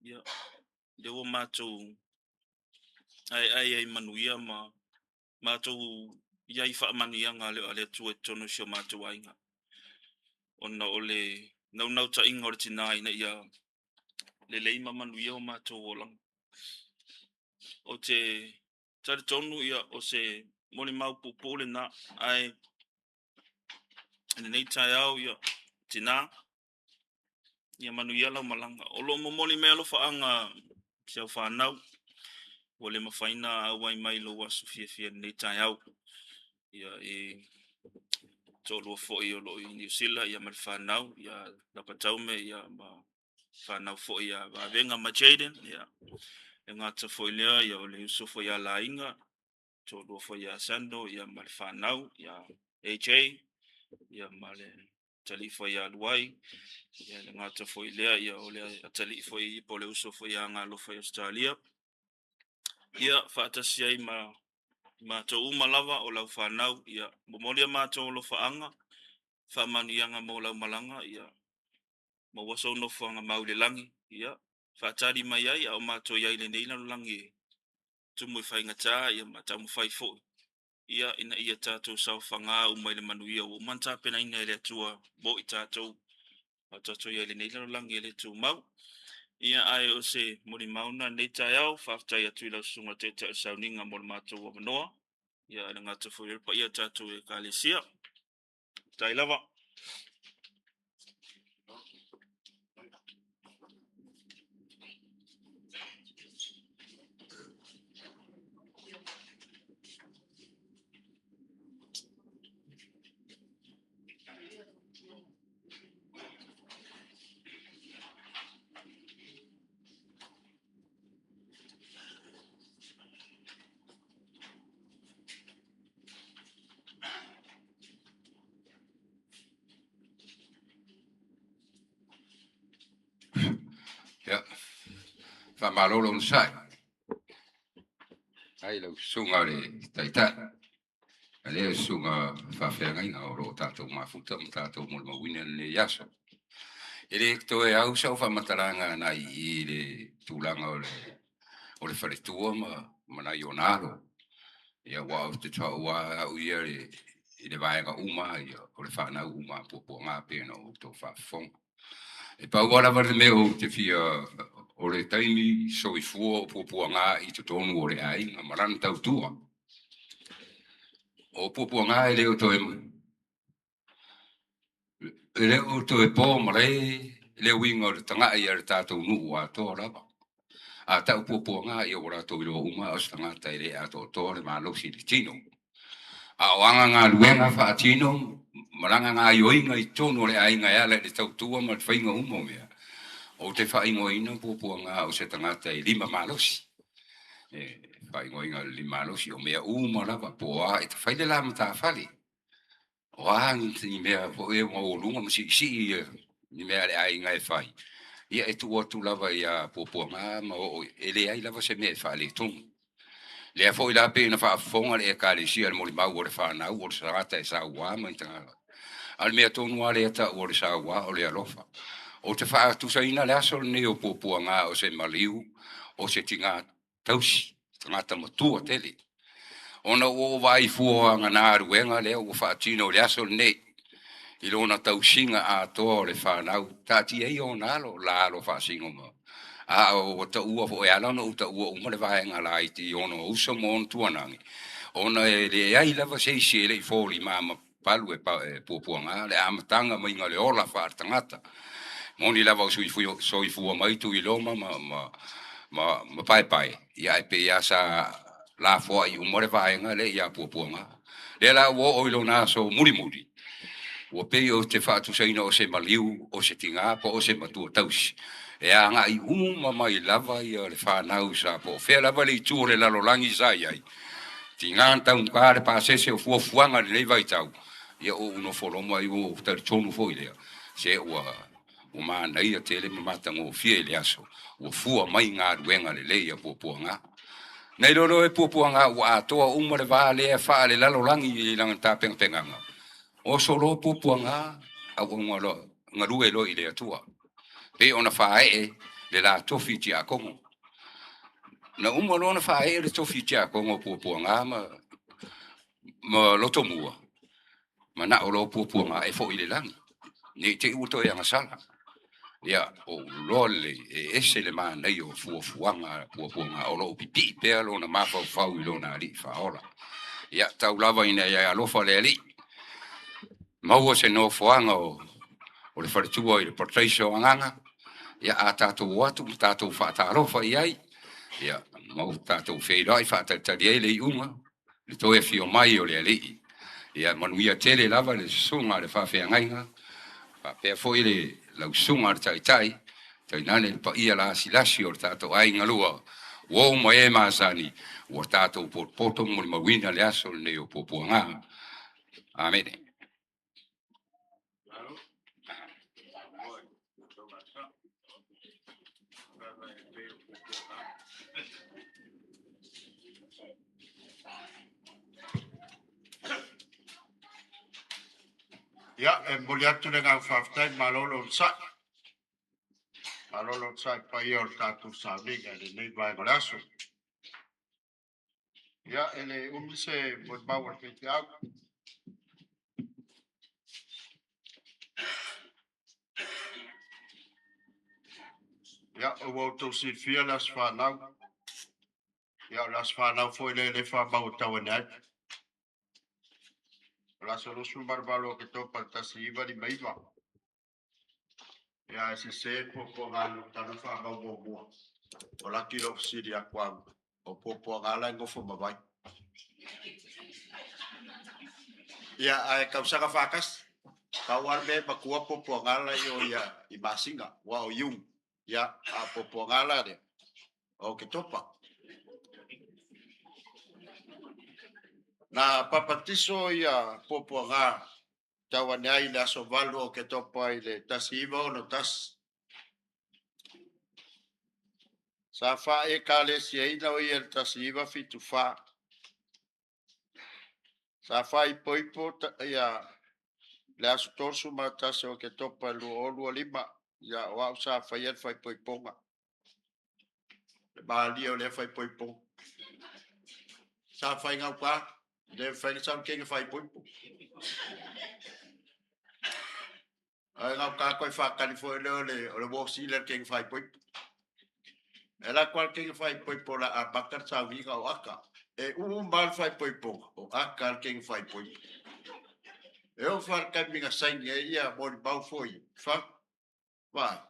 Ia. Leo mātou. Ai manuia mātou ia i wha manuia ngā leo alea tua tono sio mātou ainga. Ona o le nau ta ingol tina ina ia. Le leima manuia o mātou o lang. O te tari tonu ia o se moni mau pupole na ai nei tai au ia tina ia manuia lau malanga. O lo momoli mea lo whaanga siau whanau. O le mawhaina au ai mai lo wasu fia nei tai au. Ia e tolu fo i o lo i New Zealand ia mal whanau ia lapatau me ia ma whanau fo ia venga ma Jaden ia. E ngata fo lea ia o le uso fo ia la inga. Tolu fo ia sando ia mal whanau ia AJ ia male tali fo ia luai. Ia le ngata fo lea ia o le tali fo i po le uso fo ia ngalo fo Australia. Ia whaatasi ai ma to umalava o lau whanau ia momolia ma to lo whaanga. Whamanu ianga mo lau malanga ia ma waso no whanga maule langi ia. Whaatari mai ai au mato iai le neina langi. Tumu i whainga tā ia ma tamu whai fo. Ia ina ia tātou sau whanga umai le manuia o manta pena ina ele atua bo i tātou. A tātou iai le neina langi ele tu mau. Ia ai o se mori mauna nei tai au whaftai atu i lau sunga te ta sauninga mo le mato wa manoa. Ia le ngata fo pa ia tātou e kālesia. Tai lava. Ja. Fa malolo no sai. Ai lo sunga le taita. Ale sunga fa fenga inga o ro tatou mafuta tatou mo mawina le yaso. Ele to e au sa fa mataranga na I le tulanga o le faretua ma na ionaro. Ia wa o te tau wa u ia le vaenga uma ia o le whana uma Puapuaga pena o tō whafong. E pau wala wale me o te fia o le taimi so I fua o Puapuaga I te tonu o le ainga marana tau tua. O Puapuaga e leo to e pō marei leo winga o le tanga ia le tātou nuu a tō raba. A tau Puapuaga ia o rato ilo uma o stangata I le a tō le malosi le tino. A oanga ngā luenga wha atino, maranga ngā ioinga I tono le ainga ea le tautua ma le whainga umo mea. O te whaingo ina Puapuaga o se tangata I 5 malosi. Whaingo inga 5 malosi o mea uma rapa poa I te whaile la mata whale. O angi mea po e ma o lunga masi ni mea le ai ngai fai ia e tu lava ia Puapuaga ma o ele ai lava se me fa le tung le foi la pe na fa fonga le ka le sia le mo mau o le fa na o sa ta sa wa ma tanga al mea tonu ale ta o le sa wa o le alofa o te fa tu sa ina le aso ne o Puapuaga o se maliu o se tinga tausi tangata matua tele ona o vai fuo ngana ruenga le o fa tino le aso ne i lona tausinga a to le whanau. Tāti ei o nalo, la lo whasingo mo. A o ta ua fo e ala no ta ua umare vaenga la iti ono usa mo on tuanangi. Ona e le ai lava se isi le i fōli mama palu e Puapuaga le amatanga ma inga le ola whaartangata. Moni lava o soi fua mai tu i loma ma pai pai. Ia e pe ia sa la fo i umare vaenga le ia Puapuaga. Le la wo o ilona so muri. O pe o te whaatu saina o se maliu, o se tinga, po o se matua tausi. E a ngā i mai lava i le whanau sa po. Whea lava le i tū le lalolangi sai ai. Ti ngā tau nkare pāsese o fuafuanga le lei vai tau. Ia o uno wholoma i o tari tonu fo i lea. Se ua mana ia te le mamatanga o fie le aso. O fua mai ngā ruenga le lei a Puapuaga. Nei loro e Puapuaga ua atoa umare vā le wha le lalolangi i langa tā penganga. O solo Puapuaga au ngarue lo i le atua. Pe ona whae le la tofi tia kongo. Na umalo na whae le tofi tia kongo Puapuaga ma loto mua. Ma na o lo Puapuaga e fo i le langi. Ni te uto e angasala. Ia o lole e ese le nei o fuafuanga Puapuaga o lo pipi pea lo na mawhau i lo na li whaola. Ia tau lava ina ia alofa le ali. Maua se no fuanga o le wharetua i le portreisio anganga. Ia a tātou watu, tātou whaatarofa i ai. Ia mau tātou wheirai whaatautari e le i unga. Le toe fio mai o le alii. Ia manuia tele lava le sunga le whawhiangainga. Pea foi le lau sunga le taitai. Tainane le pa ia la asilasi o le tātou ainga lua. Wou ma e maasani. O tātou porpoto mo le mawina le aso le neo Puapuaga. Amen. Ya, moli atu le ngau whaftai malolo sa. Malolo sa pa ia o tātou sa vinga le nei vai ngaraso. Ya, ele umise mo bawa te au. Ya, o wautou si fia las whanau. Ya, las whanau foi le whabau tau nei. La solution barbalo que to para tasiva di maiva. Ya, ese se Puapuaga no tanu whabau bobo. O la kilo siri a kwang. O Puapuaga la ngofo mawai. Ya, ai kausaka whakas. Kawar me makua Puapuaga la yo ya i masinga. Wa o yung. Ya, a Puapuaga la de. O ke topa. Na papatiso ia Puapuaga. Tawane ai le aso valu o ke topa i le tasiva o no tas. Sa fa e kale si e ina o i el tasiva fitu fa. Sa fa i poipo ia le aso torsu ma tase o ke topa lu o lua lima. Ia o au sa fa iel fai poiponga. Le maali o le fai poiponga. Sa fa ingau pa. Le fai sam kenga fai poipo. Ai ngau ka koi fa kani foi le o le wosi le kenga fai poipo. Ela qualquer fai poipo la a bakar sa viga o aka. E mal fai poipo o aka quem fai poipo. Eu far ka minga sainga ia mo bau foi. Fa. Va.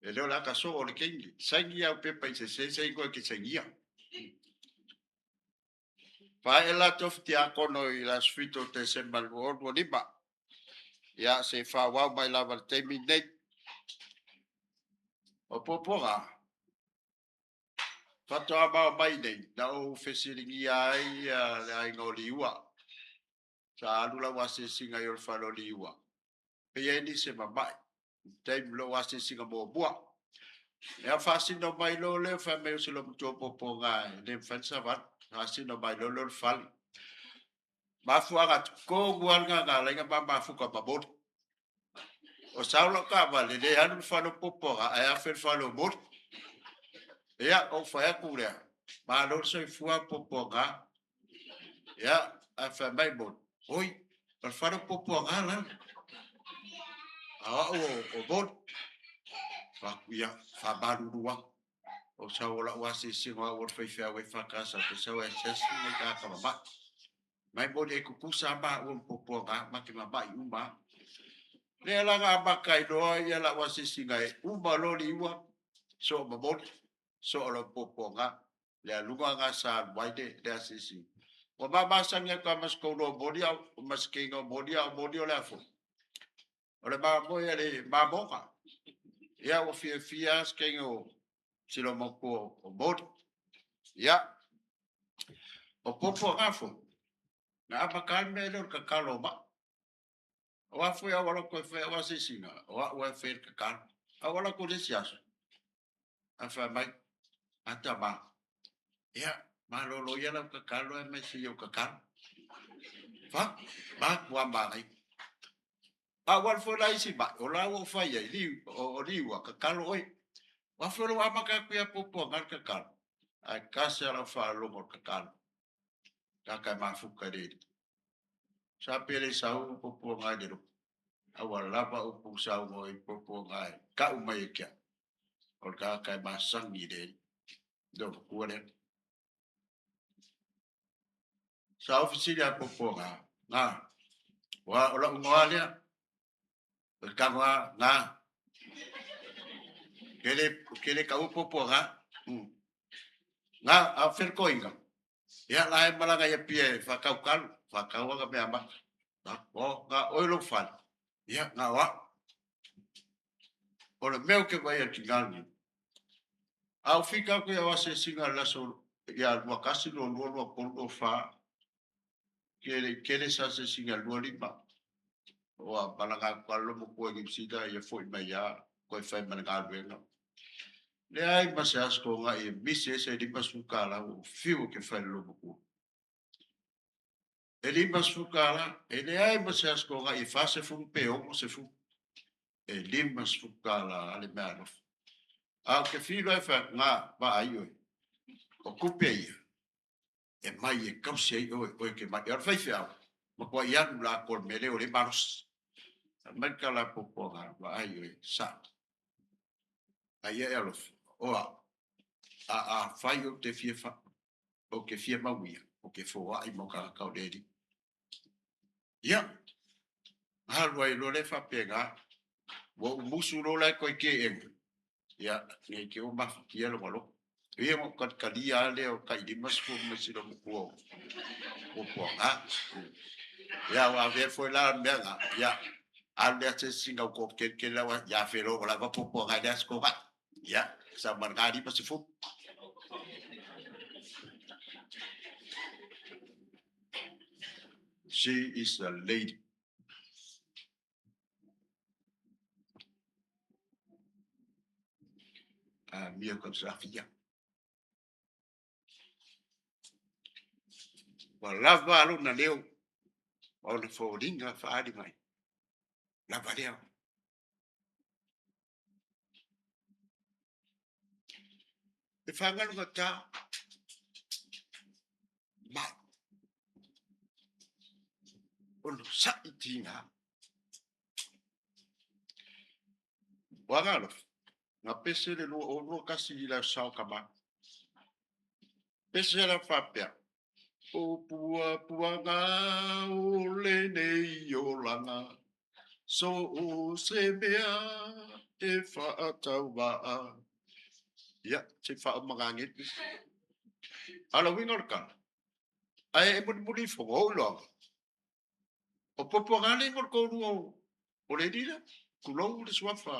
E leo la ka so o le kengi. Sainga o pepa se ko ke sainga. Fa ela tofti a kono i las fito te sembal o liba. Ya se fa wa mai lava te minei. O Puapuaga. Fato aba mai nei, na o fesiringi ai ai ngoliua. Sa alula wase singa yo faloliua. Pe ni se mabai. Te lo wasi singa mo bua. Ya fasi no mai lo le fa me se lo to popo nga le fansa va. Fasi no mai lo fali. Ma fuanga ko guanga nga lenga ba fuka babot. O saulo ka va le anu fa no popo ga a fer fa lo bot. Ya o fa ya kure. Ma lo se fua popo nga. Ya a fa mai bot. Oi, al fa no popo nga la. O bot. Fa ya fa baru ruang. O saulo wasi singa o fa fa we fa ka sa so e ses ni ka ka ba. Mai bot e kukusa ba o popo nga ma ki ma ba uma. Le la nga ba kai do ya la wasi singa e uma lo li wa. So ba bot so lo popo nga. Le lunga nga sa waide le asisi. O ba sanga ka mas ko do bodia mas ke ngo bodia la fo. O le ba mo ya le ba boka. Ya o fia ke ngo silo mo ko o bot. Ya o popo nga fo. Na ba kalme lo ka kalo ba. O afu ya wala ko fe wa singa. O fe ka kan. A wala ko le siaso. A fa mai ata ba. Ya malolo ya la ka kalo e me si yo ka kan. Fa ba wa ba ai. A wal fo la isi ba o la wo fa ya li o li wa ka kalo oi. Wa fo lo wa ma ka ku ya popo ngal ka kalo. A ka se la fa lo mo ka kalo. Ka ka ma fu ka de. Sa pele sa u popo ngal de. A wa la ba u pu sa u oi popo ngal. Ka u mai kia. O ka ma sang ni de. Do ku de. Sa ofisi ya popo ngal. Na wa ola ungalia. Kama na kele ka upo po nga a fer koinga ya la malanga ya pie fa kaukal fa kawa ka meamba na o nga oilo fan ya nga wa o le meu ke vai a tingali au fika ko ya wase singa la so ya wakasi lo lo fa kele sa se singa lo lipa o a balanga kwalo mo ko gipsida ya foi mai ya ko fa malanga venga le ai masas ko nga e bise se di pasukala o fiu ke fa lo buku e di pasukala e le ai masas ko nga e fa se fu pe o se fu e di pasukala ale mano a ke filo e fa nga ba ai o kupe e mai e kapse o ke mai ar fa fa ma ko ia la ko mele o le maros mai kala popo nga ba ai sa ai e alo o a fai o te fie fa o ke fie mawia o ke fo ai mo ka ka dedi ya halwa i lo le fa pega wo musu lo la ko ke en ya ne ke o ma ki lo malo e mo ka ka dia le o ka di mas ko mas lo ko o ha ya wa ve fo la mbanga ya al de se singa ko ke la wa ya fe lo la va po ga das ko ba ya sa man ga di pas fu she is a lady mia ko sa fia wa la va lo na leo o le fo dinga fa di mai la va leo e fa nga lo ta ma o lo sa itinga wa ga lo na pese le lo o lo kasi la sa ka ma pese la fa pia o puapuaga o le nei o langa so o se mea e fa atau waa ya se fa mangangit ala wingor ka ai e muri fo o lo o puapuaga le ngor ko ru o le dira kulo le swafa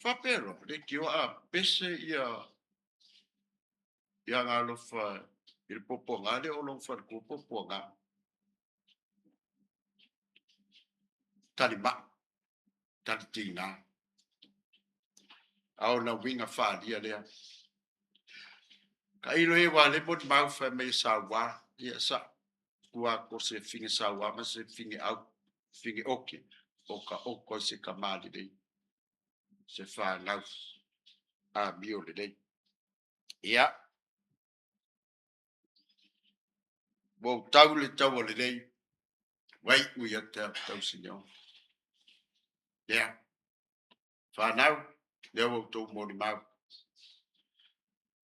fa pero le ki o a pese ia ngalo fa il puapuaga le o lo fa ko puapuaga talima Tatina. Au na winga whalia lea. Ka ilo e wa le mot mau wha mei sa wā. Ia sa. Kua ko se finge sa wā. Ma se finge au. Finge oke. O ka oko se ka māli dei. Se wha ngau. A mio le dei. Ia. Wo tau le tau le dei. Wai ui a tau sinyo. Ia. Wha nau. Lea wo tau mori mau.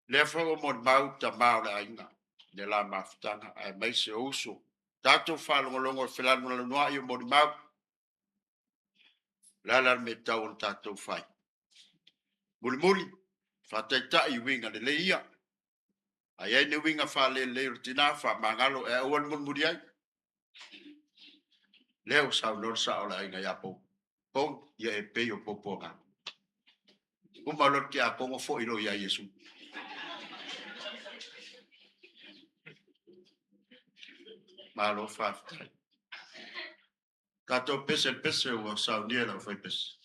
Le fo mo mau ta mau la inga de la maftanga ai mai se uso tato fa longo fela no no io mo mau la me tau tato fai muli fa ta i winga de leia ai ne winga fa le rutina fa mangalo e on mo muri ai le o sa no sa ola inga ya po ia e pe o popoga o malo que a como foi lo ia yesu malo fa tato pese o sa ni la foi pese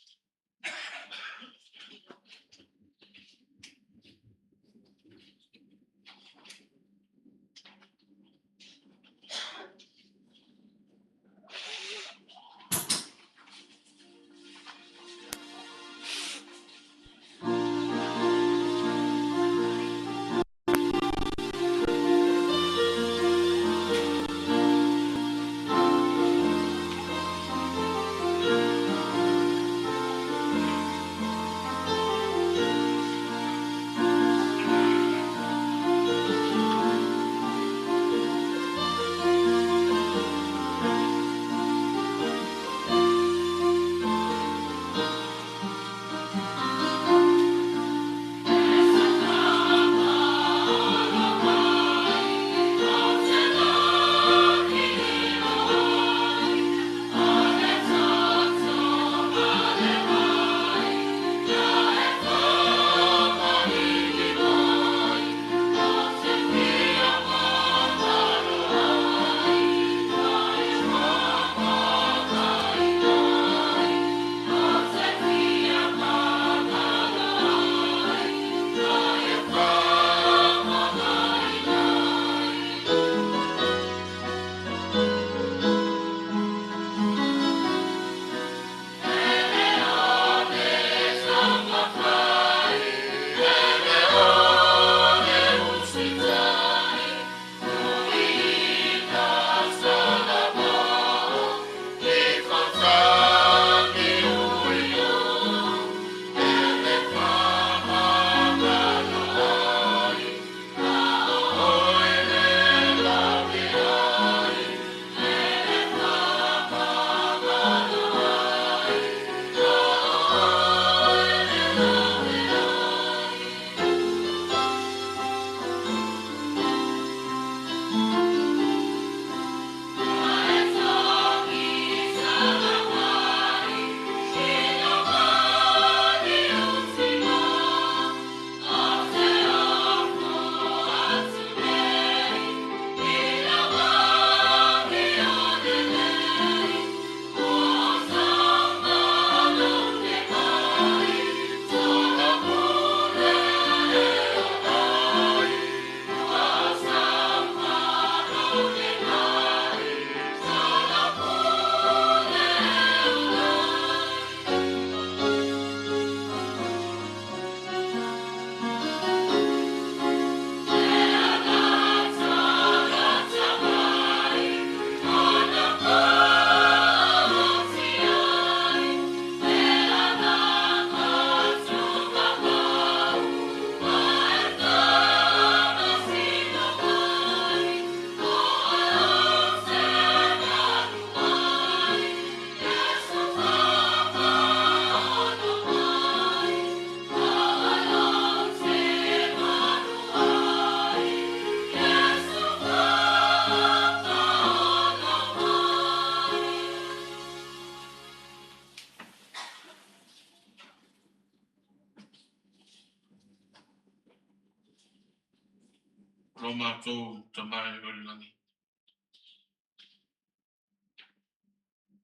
Roma to tamai o langi.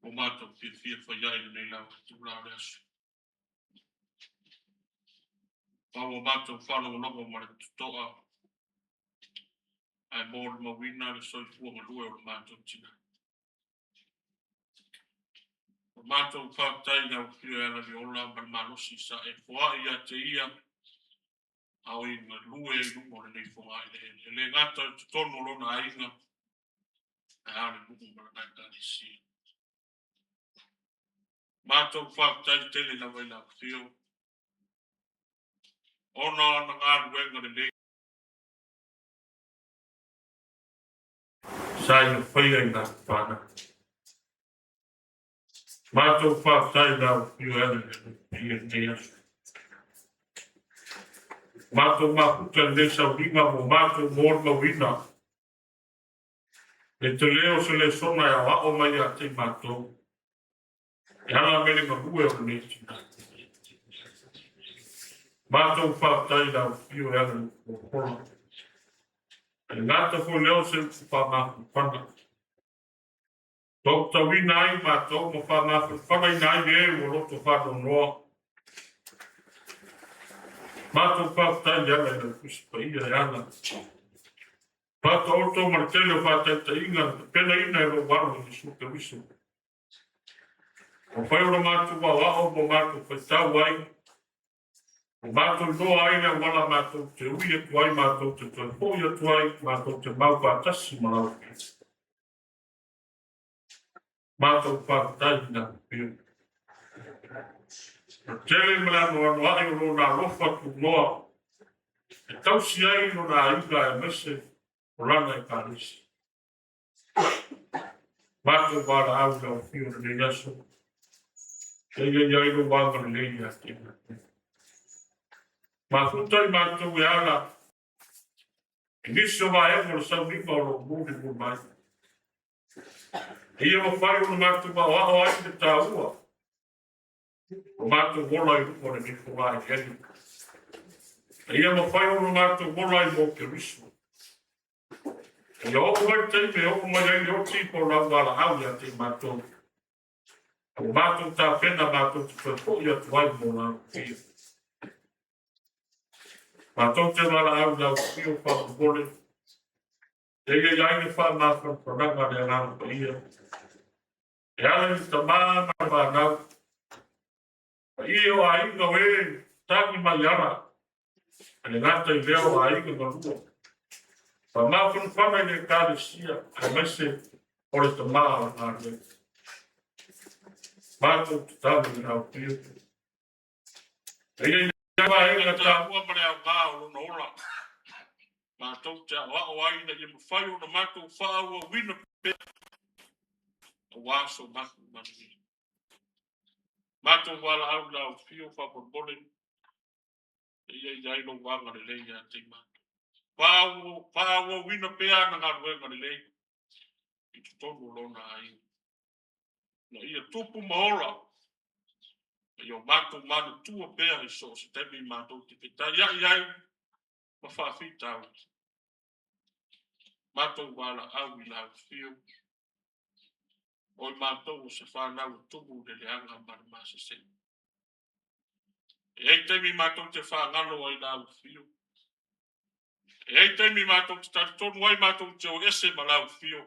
o mātou fia whaiai nei lau tu rā reasu. Pau o mātou whanau nogo mara tutoa ai mōre mawina le soi fua malue o le mātou tina. O mātou whaktai ngau whio ala ni ola man manosi sa e fua ia te ia au i ngā lue i lumo le nei fua i le le ngata tutono lona ainga ai ale lumo mara nai tani si. Mātou whaktai tele na wai lau whio. Ona na ngā ruenga le nei. Sai no whaia i ngā whana. Mātou whaktai lau whio ala ni te asu. Mātou makuta le sauringa mo mātou mōr mawina. E te leo se le sona e wao mai a te mātou. E ala mele mahue o le tina. Mātou whaktai lau whio ala o kola. E ngāta ko leo se whamaku whana. Tau tawina ai mātou mo whamaku whana i nai e o roto whano noa. Mātou whaktai ala i lau kuspa ia e ala. Pata oto martele o whātai ta inga, pena ina e ro waro i suka wiso. O whai ora mātou wa wao mo mātou whaitau ai. O mātou noa aina wala mātou te ui e tuai, mātou te toi hoi e tuai, mātou te mau pātasi marau. Mātou whaktai na pio. Martele mele anu anu ai o nā rofa tu noa. E tausi ai no nā inga e mese. Rana e Paris. Mātou wāra au lau whio na le aso. Kei iai no wāma na le ia tina. Mātutai mātou e ala. E niso wā e mo le sau nipa o lo mūri mo mai. E ia mo whai o na mātou wā wā ai te tā ua. O mātou wola i rupo na nipo wā e heni. E ia mo whai o na mātou wola i mo ke riso. E o mai te me o mai ai o tipo na wala au ia te mātou. O mātou tā pena mātou te whako ia tuai mo nā whio. Mātou te wala au nā whio whakapore. E ia iai wha mātou whananga rea nā pa ia. E ala i ta māna whanau. I o a inga we tāki mai ara. E ngāta i leo a inga ngā rua. Pa māwhanu whanai ne kāre sia, a mese ore te maa a ne. Mātou te tāwi ni hau pio. E ia iwa inga tā hua mare au ngā o lona ora. Mātou te a wao aina i mu whai o na mātou whaua wina pe. A wāso mātou mani. Mātou wala au lau whio whapabole. E ia iai no wanga le leia te mātou. Pāua wina pēa na ngā ruenga le lei. I tu tonu lona ai. Na ia tupu mahora. I o mātou manu tua pēa i so se temi mātou te pita. Iai, ma whawhita au. Mātou wala au i lau whio. Oi mātou o se whanau tumu le leanga mara māsa se. E ei temi mātou te whangalo ai lau whio. E ei temi mātou te tari tonu ai mātou te o ese ma lau whio.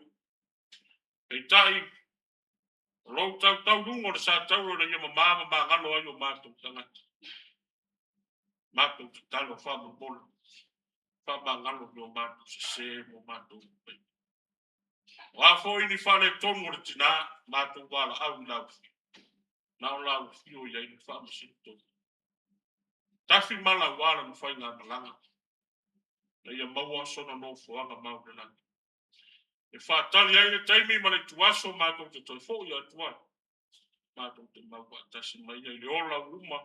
E tai, rau tau rungo le sa tau le ia mamama ma ngalo ai o mātou tangata. Mātou te talo whama mola. Whama ngalo ni o mātou se mo mātou. O afo ini whale tonu o le tina, mātou wala au lau whio. Nao lau whio ia ini whama sinto. Tafi mala wala mu whai ngā malanga. Na ia maua sona no fuanga mau le langi. E whātari ai le taimi ma le tuaso mātou te toi fo ia tuai. Mātou te mau atasi mai ai le ola uma.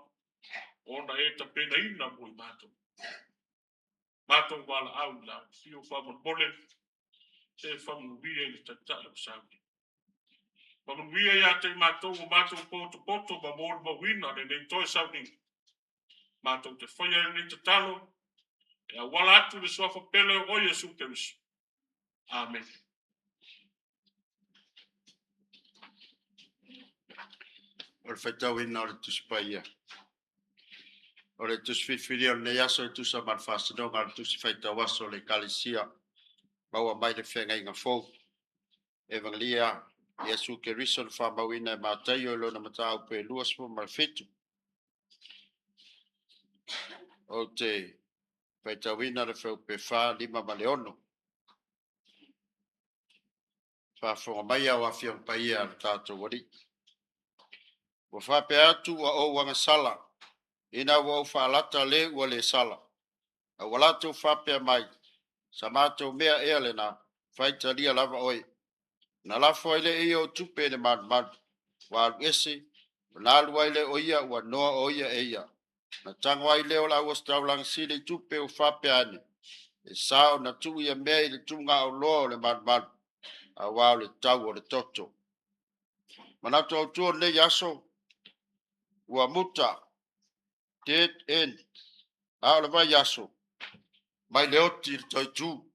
Ona e ta pena ina mui mātou. Mātou wala au la. Fio whaman mole. Te whaman wia i tatai o sauri. Whaman wia ia te mātou o mātou poto ma mōru ma wina le nei toi sauri. Mātou te whaia ni te talo. E a wala atu le soafa pele o Jesu Keriso. Amen. O le whaitau ina o le tusipaia. O le tusififiri o le yaso e tusa man whasinonga le tusi whaitau aso le kalisia. Maua mai le whenga inga fōu. Evangelia, Yesu ke riso le whamauina e mātai o lona matau pe luas po marfitu. O te whaitawina le whau pe wha lima maleono. Whafonga mai au awhiong paia le tātou wari. Wa whape atu wa o wanga sala. Ina wa o whaalata le ua le sala. A walato whape mai. Sa mātou mea ea le na. Whaitalia lava oi. Na lafo ele e o tupe ne mad. Wa aluese. Na alua ele o ia ua noa o ia e ia. Na tangwa ile o la ua staulang sile tupe o whape ane. E sao na tu ia mea i le tunga o loa le mad. A wao le tau o le toto. Manato au tuo le yaso. Ua muta. Dead end. A le vai yaso. Mai le oti le toi tu.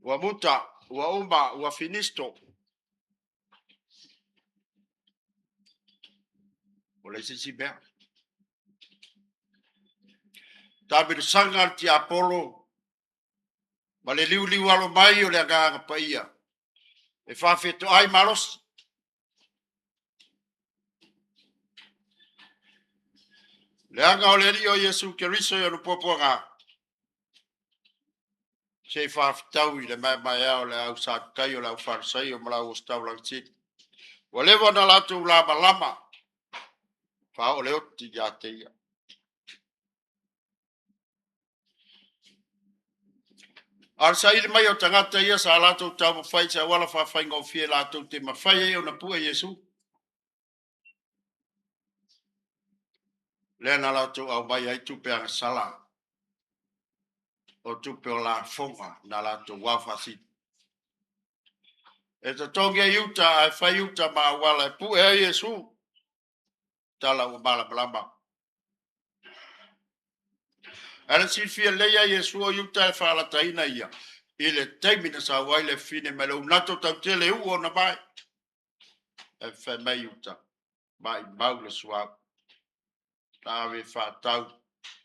Ua muta. Ua uma. Ua finisto. O le sisi bea. Tabi sanga ti Apollo. Ma le liu alo mai o le aganga paia. E whawheto ai malos. Le anga o le rio Yesu Keriso i anu Puapuaga. Se whawhetau i le mai ao le au sātai o le au wharsai o malau o stau lang tit. Wa lewa na latu lama. Wha o le oti ia te ia. Arsa ili mai o tangata ia sa alato tau mawhai sa wala whawhai ngau fie lato te mawhai e o na pua Yesu. Le na lato au mai ai tupe anga sala. O tupe o la fonga na lato wawhasi. E ta tongi e iuta ai whai iuta ma wala e pua e Yesu. Tala o mala malama. Ana si fia leia Yesu o iuta e whala taina ia. Ile teimina sa waile fine me lau nato tau tele uo na mai. E whai mai iuta. Mai maula suau. Tawe whatau.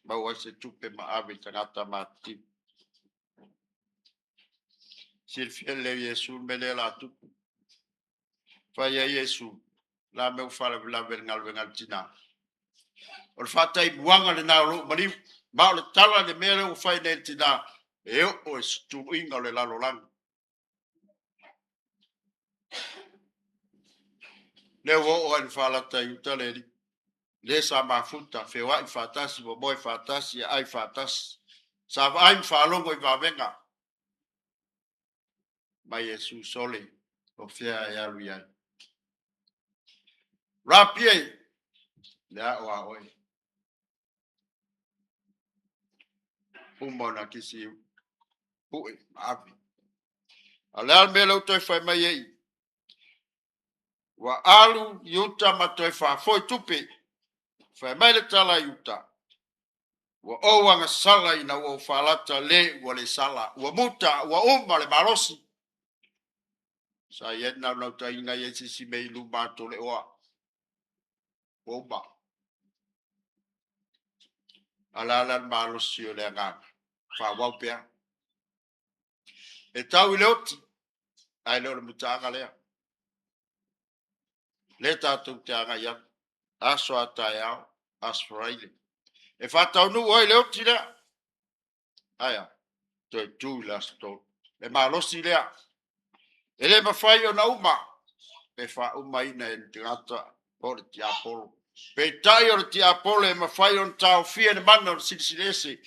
Mau se tupe ma awe tangata ma ti. Silfia le Yesu me le la tupu. Whai e Yesu. La meu whala vila vengal tina. O le whatai buanga le nao lo mani. Mao le tala le mele o whai ne tina. E o e stu inga le lalo lang. Le o en whalata iuta le di. Le sa mafuta. Whewa i whatasi. Mo moi whatasi. Ai whatasi. Sa ai whalongo i wawenga. Mai Yesu sole. O fia e alu iai. Rapie. Lea o a oi. Umona kisi. Pui. Maafi. A lea mele utoi whai mai ei. Wa alu yuta matoi wha foi tupe. Whai mai le tala yuta. Wa owanga sala ina wa whalata le wa le sala. Wa muta wa umma le marosi. Sa yena nau ta inga yesi si mei lumato le oa. Umma. Ala marosi o le angana. Wha waupea. E tau i leoti. Ai leo le mutanga lea. Le tātou te anga ia. Aso atai au. Aso raile. E whatau nu oi leo ti lea. Aia. Toi tū la sto. E marosi lea. E le mawhai o na uma. E wha uma ina e te ngata. O le ti Apollo. Pe tai o le ti Apollo e mawhai o na tau fia ne mana o le silisilese.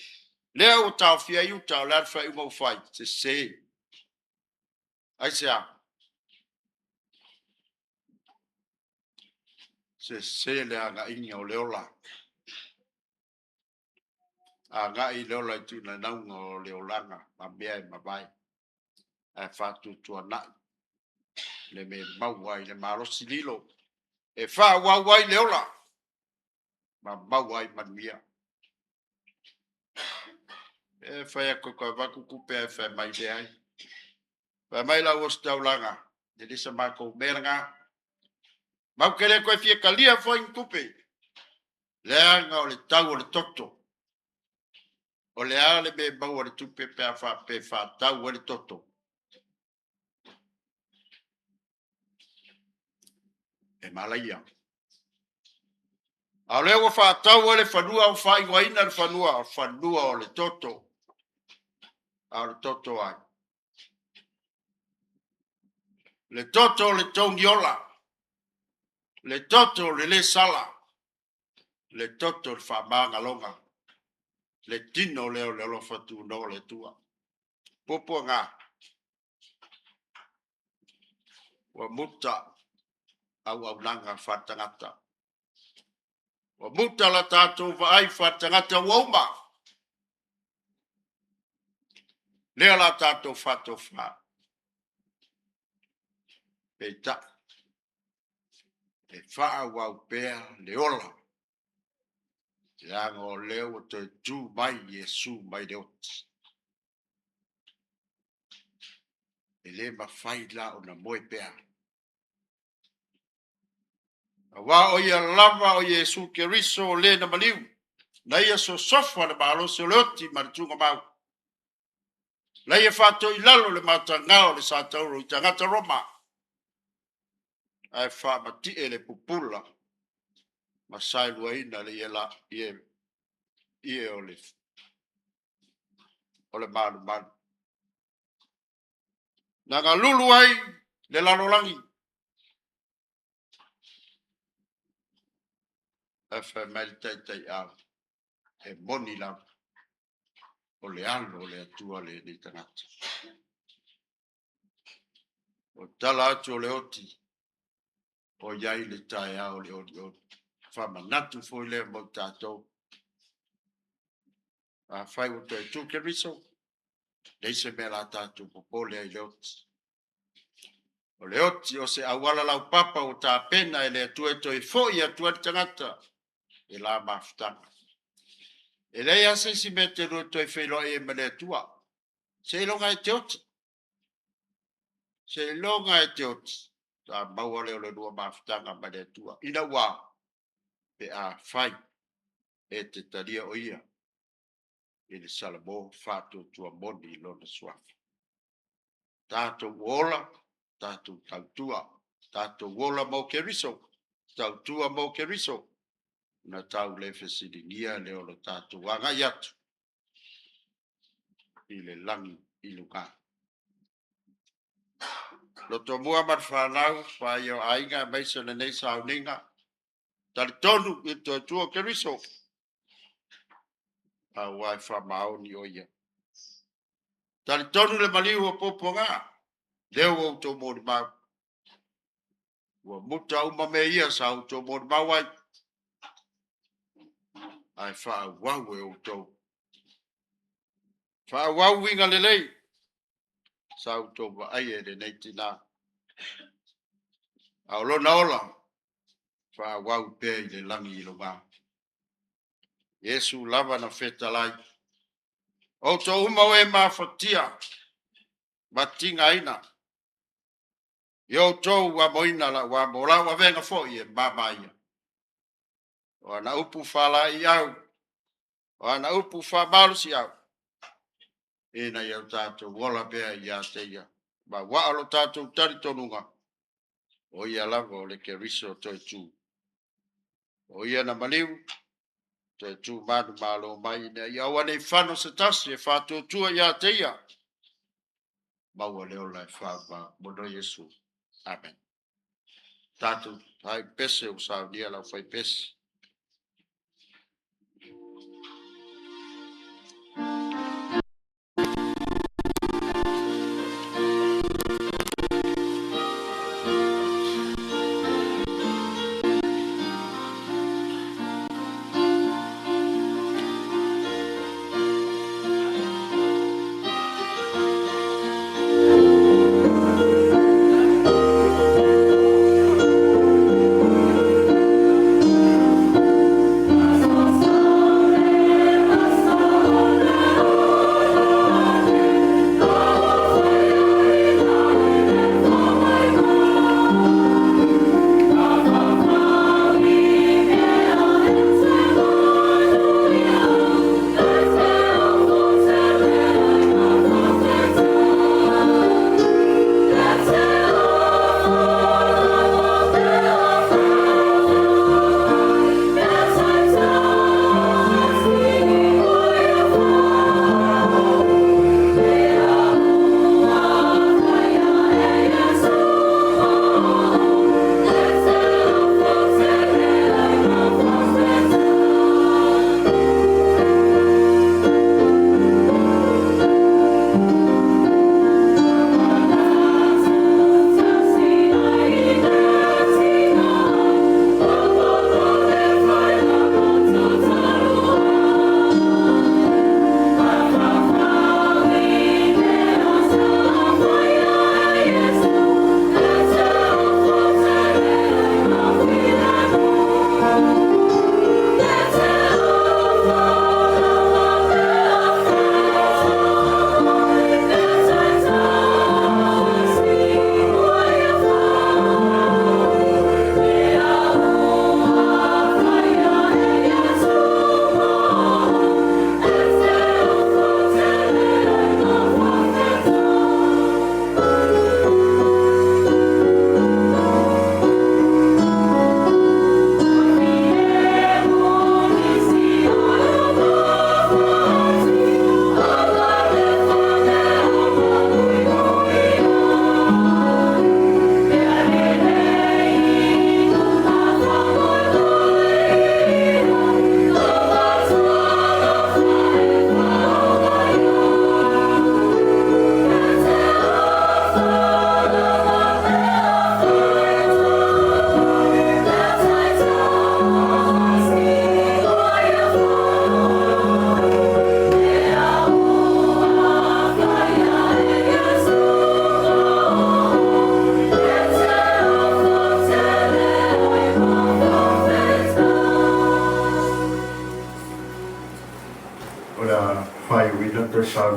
Lea o tau fia iuta o le alfa uma ufai. Se se. Ai se a. Se le anga inga o leola. A ngai leola i tūna naunga o leolanga. Ma mea i mawai. E whātu tua nai. Le me mauai le marosi lilo. E wha wauai leola. Ma mauai manuia. E whai a koko waku kupe e whai mai le ai. Whai mai la o staulanga. Jadi semako beranga. Mau kele koe fia kalia foi kupe. Leanga o le tau o le toto. O le ale be bau o le tupe pe fa tau o le toto. E malaia. A le o fa tau o le fanua o fa iguaina le fanua o le toto. A le toto ai. Le toto le tongiola. Le toto le sala. Le toto le fa manga longa. Le tino leo le lo fatu no le tua. Puapuaga wa muta au langa fatangata. Wa muta la tatou vai fatangata woma. Lea la tatou fato fa. Peta. E faa wau pea le ola. Lango leo te tu mai Yesu mai deot. E le mawhai la o na moe pea. Wa o ia lava o Yesu Keriso o le na maliu. Na ia so sofa na malo se leoti maritunga mau. Na ia fato i lalo le matangao le satauro i tangata Roma. Ai fa mati e le pupula. Masai luaina le ia la ie o le malu. Nanga lulu ai le lalolangi. E fa mai tai au. E boni la. O le alo o le atua le ni tangata. O tala atu o le oti. O iai le tai au le oti. Fa manatu foi le mo tatou. A fai o te tu Keriso. Leise me la tatou popole ai le oti. O le oti o se awala lau papa o ta pena e le atua to i foi atua tangata. E la maftanga. E le a se si mete ro to i felo e me le atua. Se longa e te oti. Se longa e te oti. Ta maua leo le dua maftanga me le atua. Ina wa. Pe a fai. E te taria o ia. E le salamo fato tua moni lona suafa. Tato wola. Tato tautua. Tato wola mo Keriso. Tautua mo Keriso. Na tau le fesiringia leo lo tato wanga yatu. I le langi i luka. Loto mua marwhanau, whai o ainga meisa na nei sauninga. Tali tonu i to tua Keriso. A wai whamaoni o ia. Tali tonu le maliu o Puapuaga. Leo o to mori mau. Ua muta uma me ia sa o to mori mau ai. Ai wha wau e o to. Wha wau winga lelei. Sa o to wa ai e le neitina. A olona ola. Wha wau pe i le langi i longa. Yesu lava na feta lai. O to uma o e mawhatia. Matinga ina. Yo to wa moina la wa mola wa venga fo i e mamaia. O ana upu fala i au. O ana upu fa malu si au. Ina iau tato wola bea i a teia. Ma wa alo tato tari tonunga. O ia lava o le Keriso toi tu. O ia na maliu. Toi tu manu malo mai ina. Ia wane whano se tasi e whato tua i a teia. Maua leo lai whaba. Mono Yesu. Amen. Tato hai pese o sa nia la fai pese.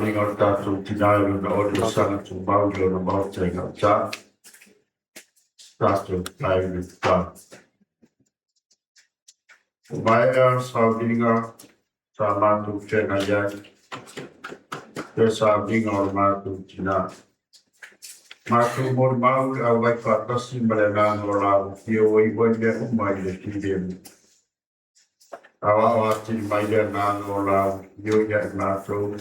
vinga o tātou tinae na o te sanga tu mau o na mau te ngā tā. Tātou tai ni tā. O mai sa vinga sa mātou whenga iai. Te sa vinga o mātou tinae. Mātou mori mau au vai whātasi mare ngāna o rāu ki o iwai mea umai le tiremu. Awa o ati mai le ngāna o rāu i o ia i mātou.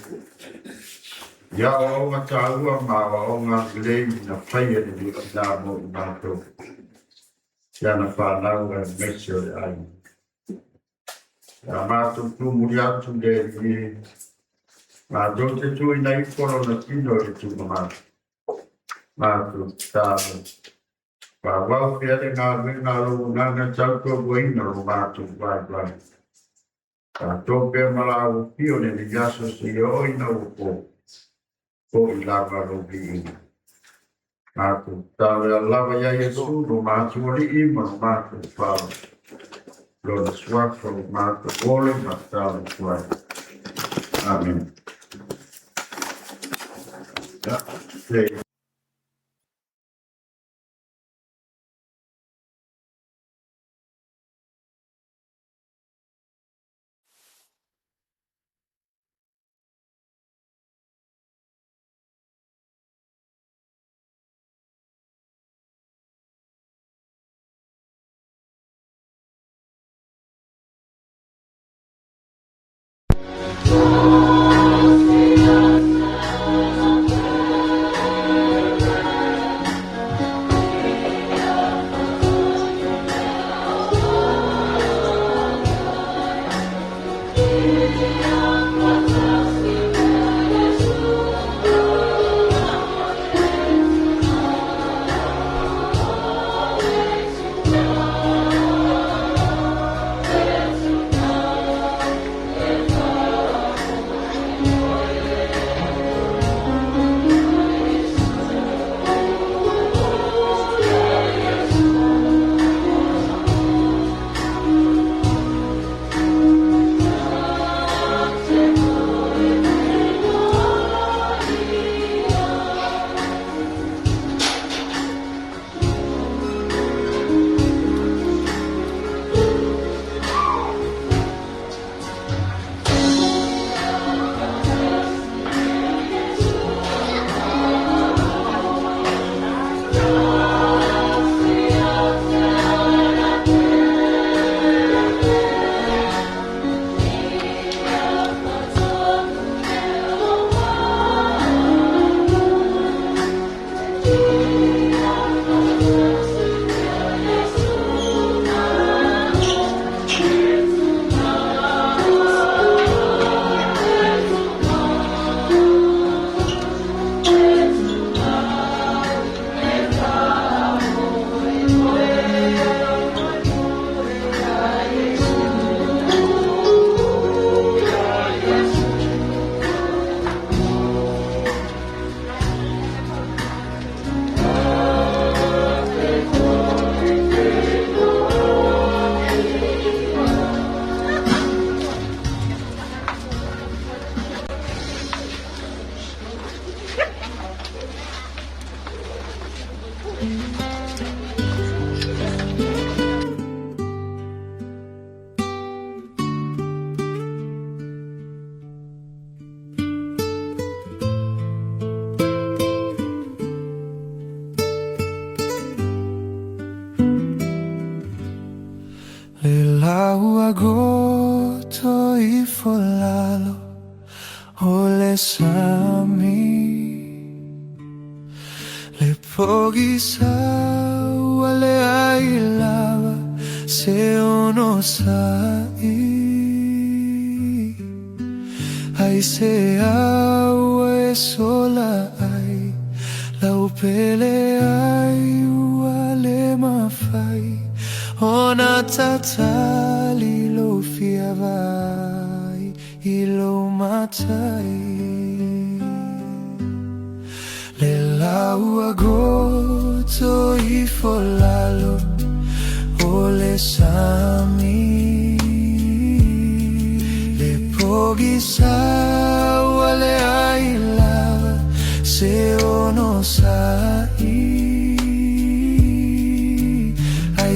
Ia o a tāua māwa o ngā glei na whaia ni o nā mo i mātou. Ia na whānau e mesio le ai. Ia mātou tu muri atu le i mātou te tui nei koro na tino le tu mātou. Mātou tātou. Wau whiare ngā wina ro nanga tautua waina ro mātou wai. Ka tōpea marau pio ne ni yaso si oina o po. Po I lava ro biina. Mātou tāwea lava ia Yesu ro mātou ori ima ro mātou whāra. Ro na swako ro mātou ole mātou wai. Amen. Ja, agosto I folalo ole sami le pogi sa wale ai lava se ono sai ai se awe sola ai la upele ai wale mafai ona tatali lo fiavai ilo matai le lau agosto I folalo ole sami le pogi sa wale ai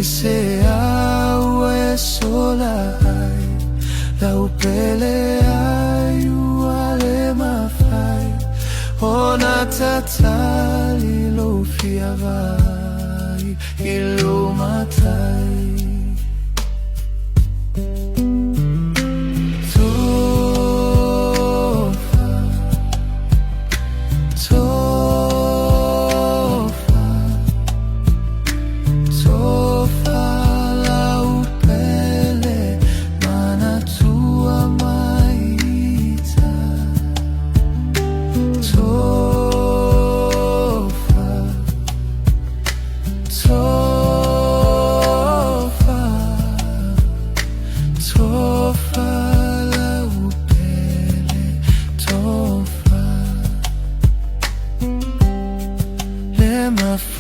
ai se au e sola ai lau pele ai uale mafai ona tatali lo fiavai ilu matai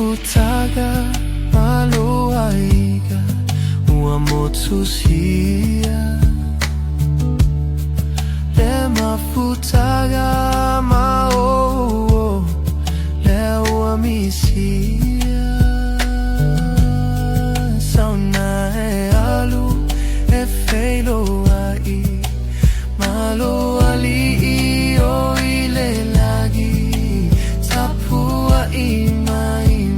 Puapuaga Euese Faga Sauna e alu e feilo ai malo ali o ile lagi tapua i mai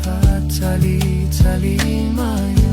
fatali tali maya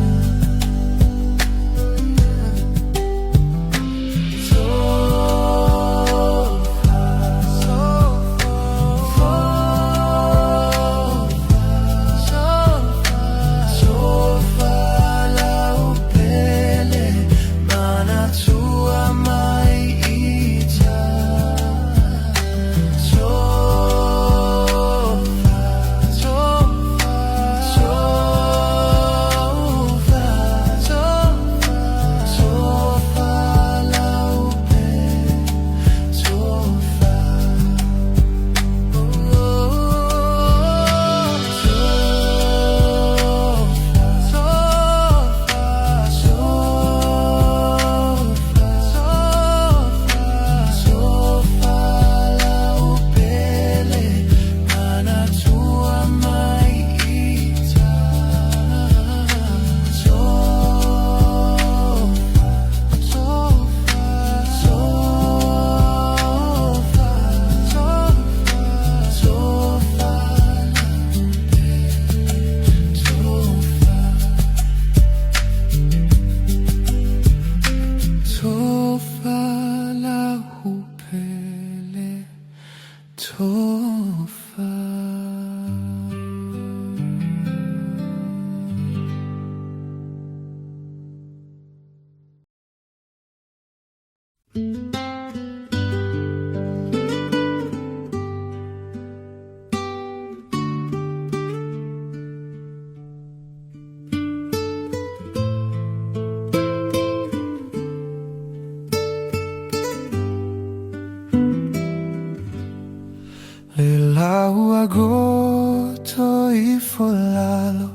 agosto i folalo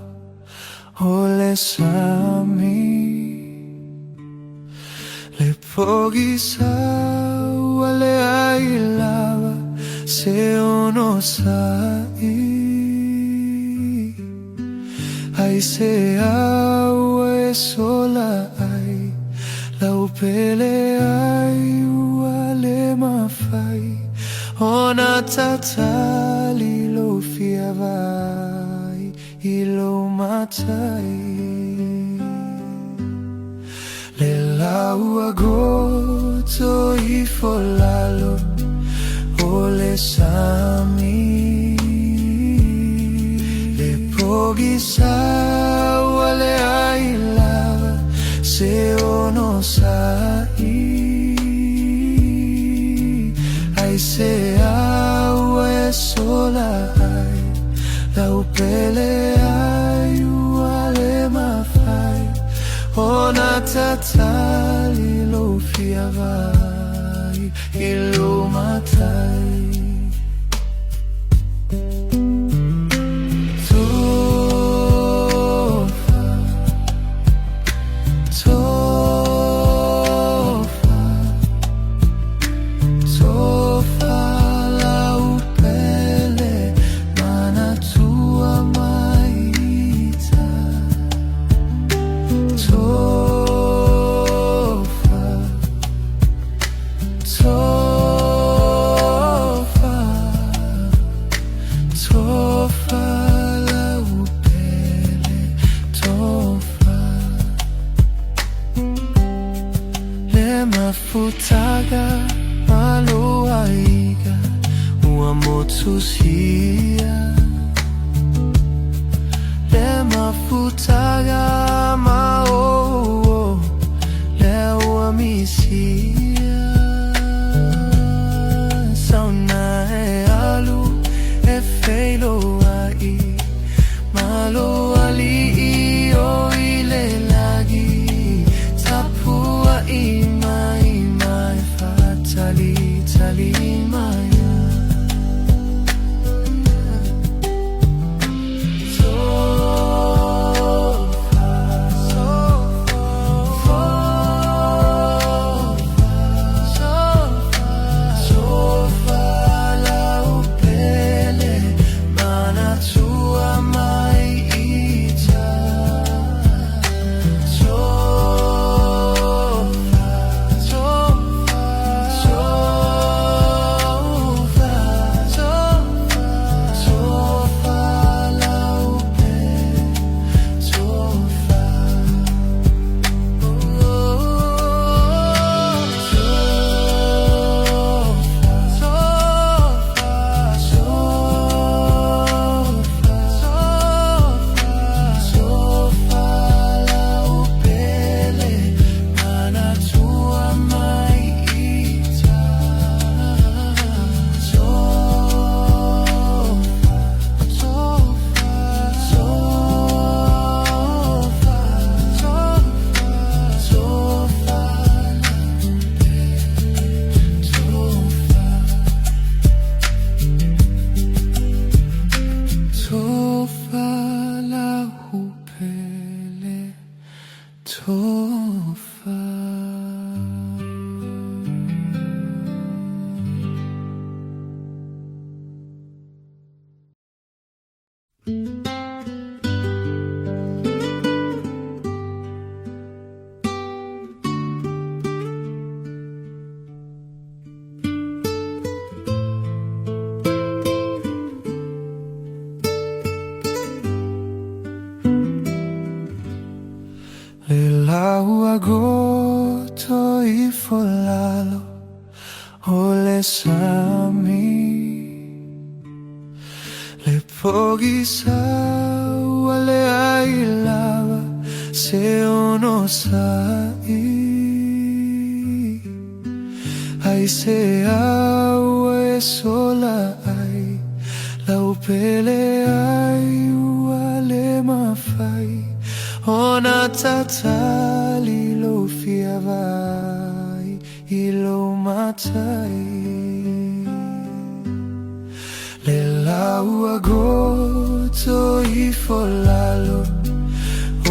ole sami le pochi sa le ai lava se uno sai ai se au e sola ai la upele ai uale mafai ona tatali lo fiavai ilo matai le lau agosto i folalo ole sami le pochi sa le ai lava se ono sai ai se au e sola ai la upele ai uale mafai ona tatali lo fiavai ilo matai mafutaga maluaiga uamotusia le mafutaga mao le uamisia sauna e alu e feilo ai malo ali o ile lagi tapua ima ima fatali tali maya Agosto y folalo ole sami le pogisa wale ailava se ono sai ai se awe sola ai la upele ai wale mafai ona tatali lo fiavai ilo matai le lau agosto i folalo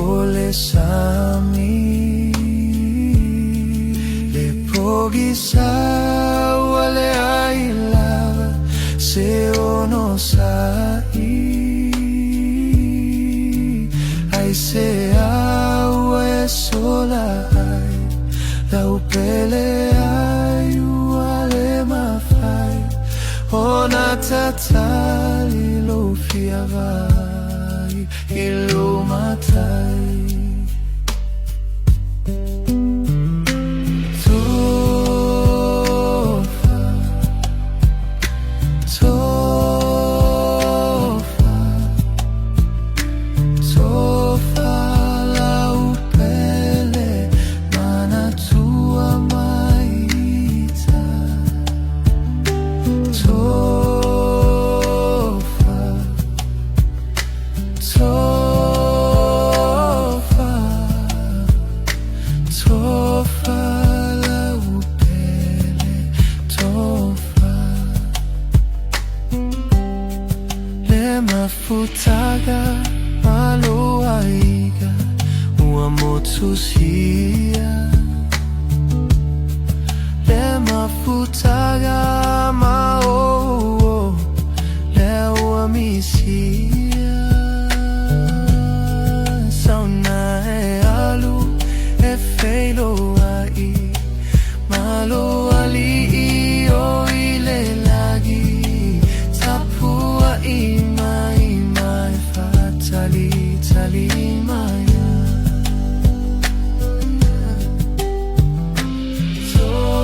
ole sami le pogisa wale ai lava se ono sai se awe sola ai la upele ai wale mafai ona tatali lo fiavai ilo matai Mafutaga maluaiga uamotusia le mafutaga mao le uamisia sauna e alu e feilo ai malo ali o ile lagi tapua ima ima fatali tali maya so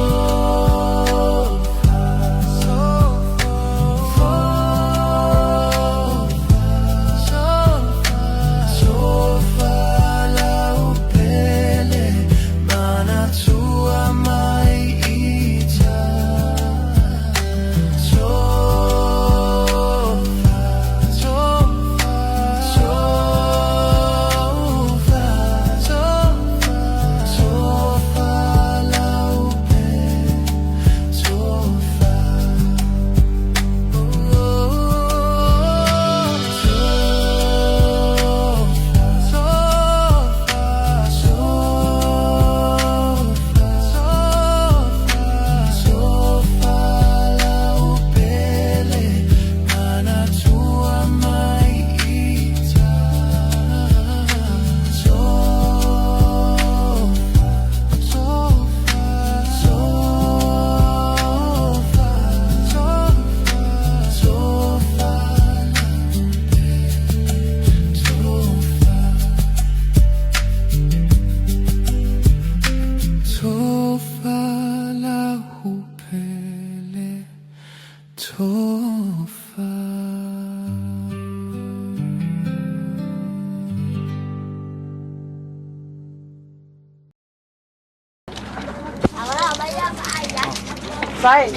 Vai.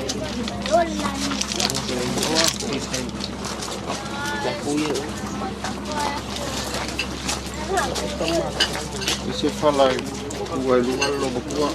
Euese Faga ua lunga lo bukua.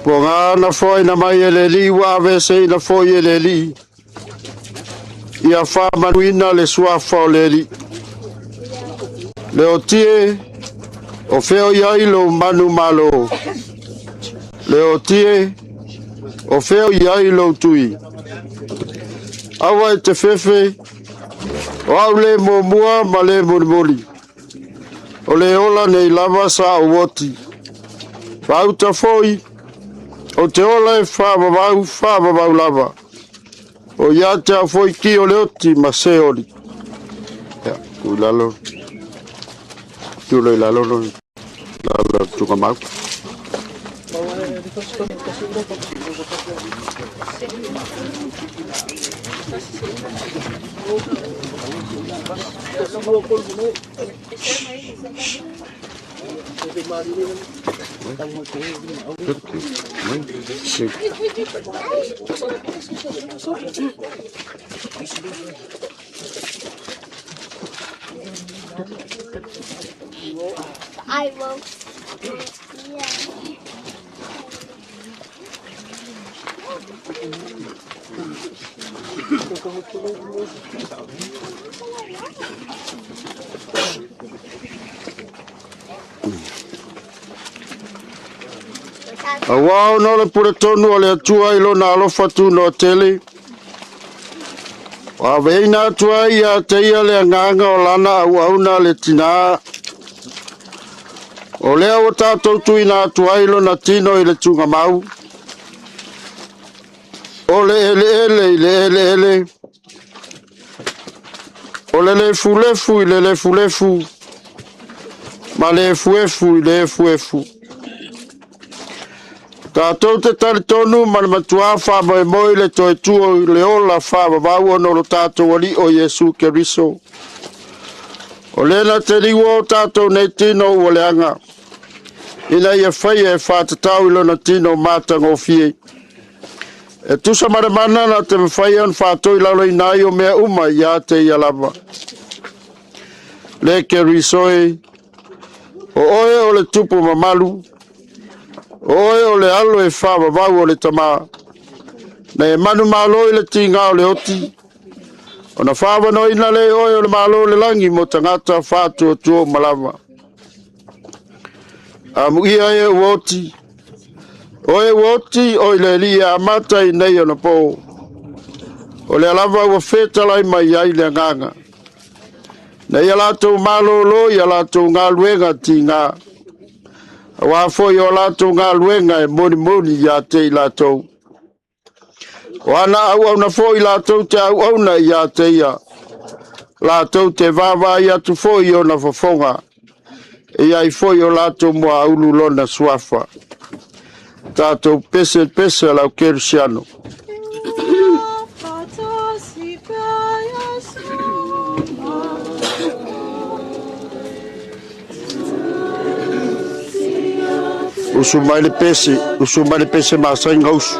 Puaga na foi na mai eleli ua avese na foi eleli. Ia whamanuina le suafa o leli. Le o tie o feo iai lo manu malo. Le o tie o feo iai lo tui. Awa e te fefe o au le mua ma le mori. O le ola nei lava sa o woti. Wauta foi o te ola e whababau lava. O ia te a foi ki o leoti ma se ori. Ya, kui lalo. Kiu le lalo no. Lalo tuka mau. I will. Yeah. Awao no le pura tonu o le atua ilo na alofa tu no tele. Wa veina atua ia te ia le nganga o lana au na le tina. O lea o tātou tui nā atua ilo na tino i le tunga mau. O le ele. O le lefu i le lefu. Ma le efu i le efu. Tātou te tari tonu ma le matua wha moi le toi tuo le ola wha wawau ono lo tātou ali o Yesu Keriso. O lena te liwo tātou nei tino o le anga. Ina ia whai e whātatau ilo na tino mātang o fie. E tusa maremana na te mwhai an whātou i lalo i nai o mea uma i a te i alava. Le Keriso e. O oe o le tupu mamalu. Oe o le alo e whawa wau o le tama. Na e manu malo i le tinga o le oti. O na whawa no ina le oe o le malo le langi mo tangata whātua tuo malama. A muia e uoti. Oe uoti o le lia amata i nei o na po. O le alava ua whetalai mai ai le nganga. Na ia lato malo lo ia lato ngā luenga ti ngā. Wa foi o lato ngā luenga e moni ia te i lato. Wana au na foi lato te au na ia te ia. Lato te vava ia tu foi o na fofonga. Ia i foi o lato mua ulu lona suafa. Tato pese lau kersiano. Usumai le pese masai ngausu.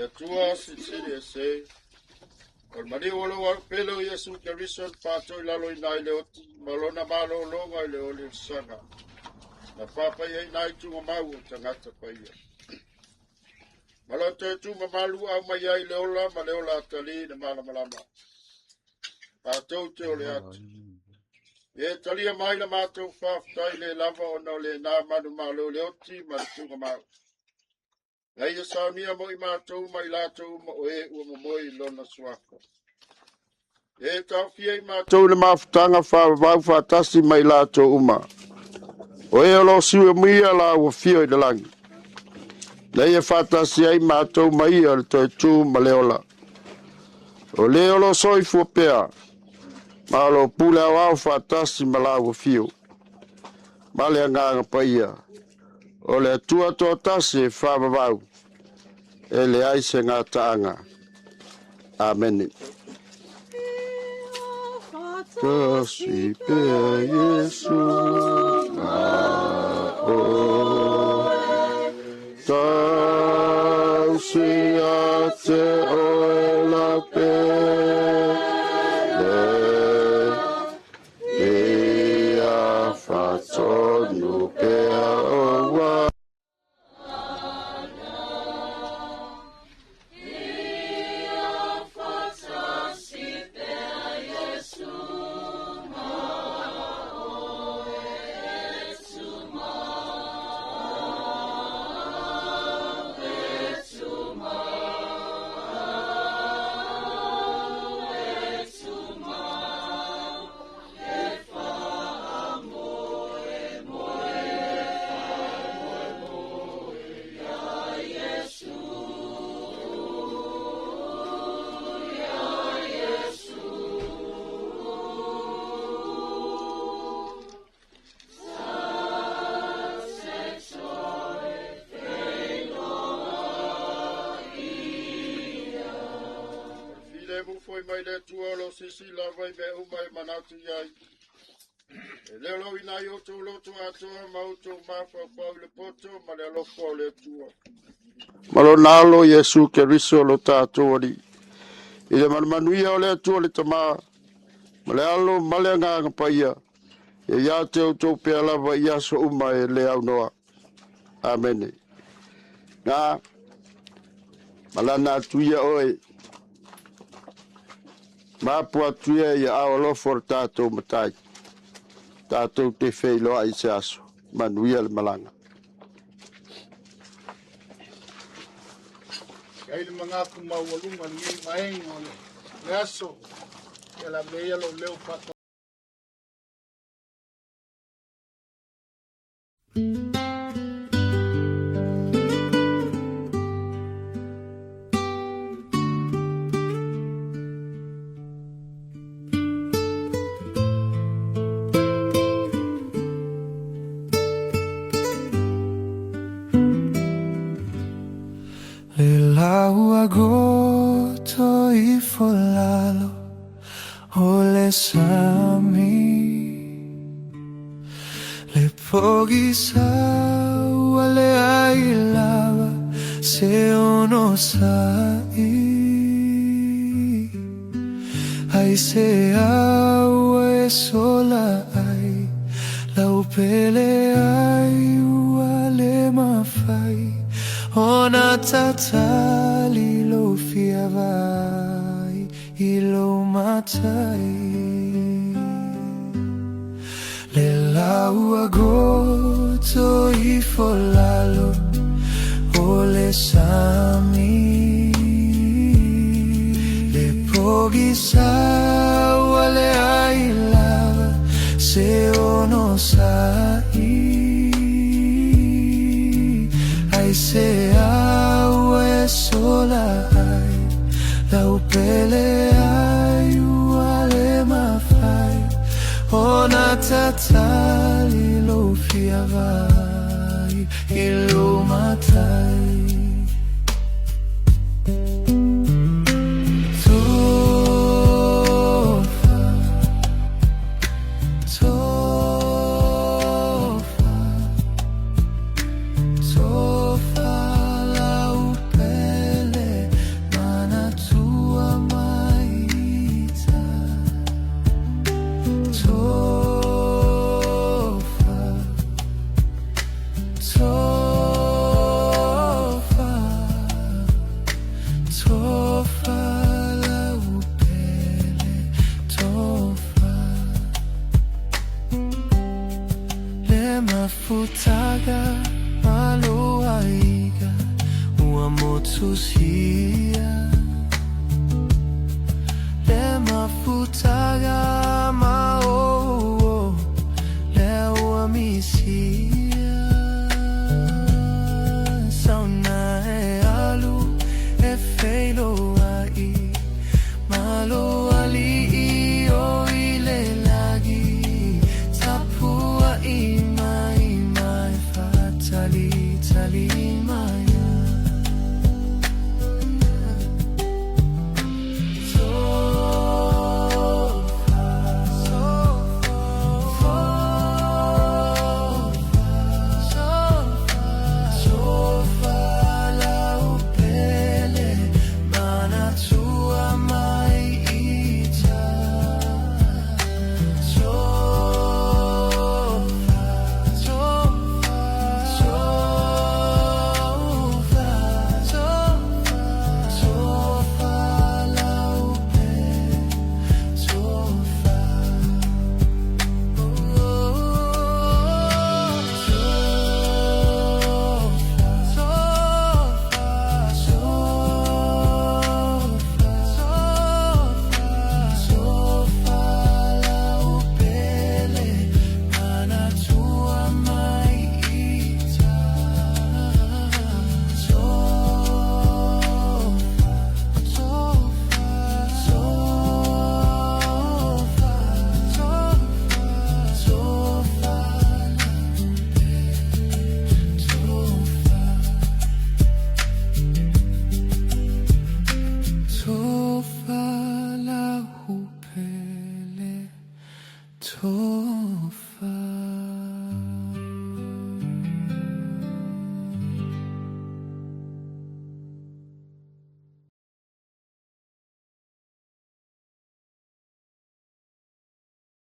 le tua sisili se o mari wala wa pelo Yesu Keriso pato ilalo inai le oti malona malo longa ile ole sanga na papa ye nai tu mau tangata pa ia Malata tu mamalu au mai ai leola ma leola tali na mala malama. Patou te ole atu. E tali mai na matou whaftai le lava o no le nā manu malo le oti ma le tunga mau. Ngai e saunia mo I matou mai latou ma o e ua mamoi lona suaka. E tau fia I matou le mafutanga whawau whatasi mai latou uma. O e alo siwe mia la ua fio I dalangi. Nei e whatasi ai mātou mai o le toi tū ma leola. O leolo soi fuapea. Ma lo pule au au whatasi ma lau fio. Ma le anganga pa ia. O le atua tō tasi e whawawau. E le aise ngā taanga. Amen. Tasi pea Yesu Tausi a te oe la pele Ia whatonu pea o wa foi mai le tua lo sisi la vai me umai manatu yai. E le lo ina yo to lo to atoa mauto mafa fa le poto ma le lo fo le tua. Malo nalo Yesu Keriso lo tato ri. Ile manuia o le tua le tama. Ma le alo male nga pa ia. E ia te o to pe ala va ia so umai le au noa. Amen. Nga malana tuia oi. Puapuaga ia ao for tatou matai. Tatou te wheiloa I se aso. Manuia le malanga. Kai le mangaku maualunga ni mai o le aso. Ia la mea lo leo pato. Agoto I folalo ole sami le pogi sa le ailava se ono sai ai se awe sola ai la upele ai wale mafai ona tatali lo fiavai ilo matai le lau agoto I folalo ole sami le pogi sa wale ai lava se ono sai se awe sola ai la upele ai wale mafai ona tatali lo fiavai ilo matai mamotusia le mafutaga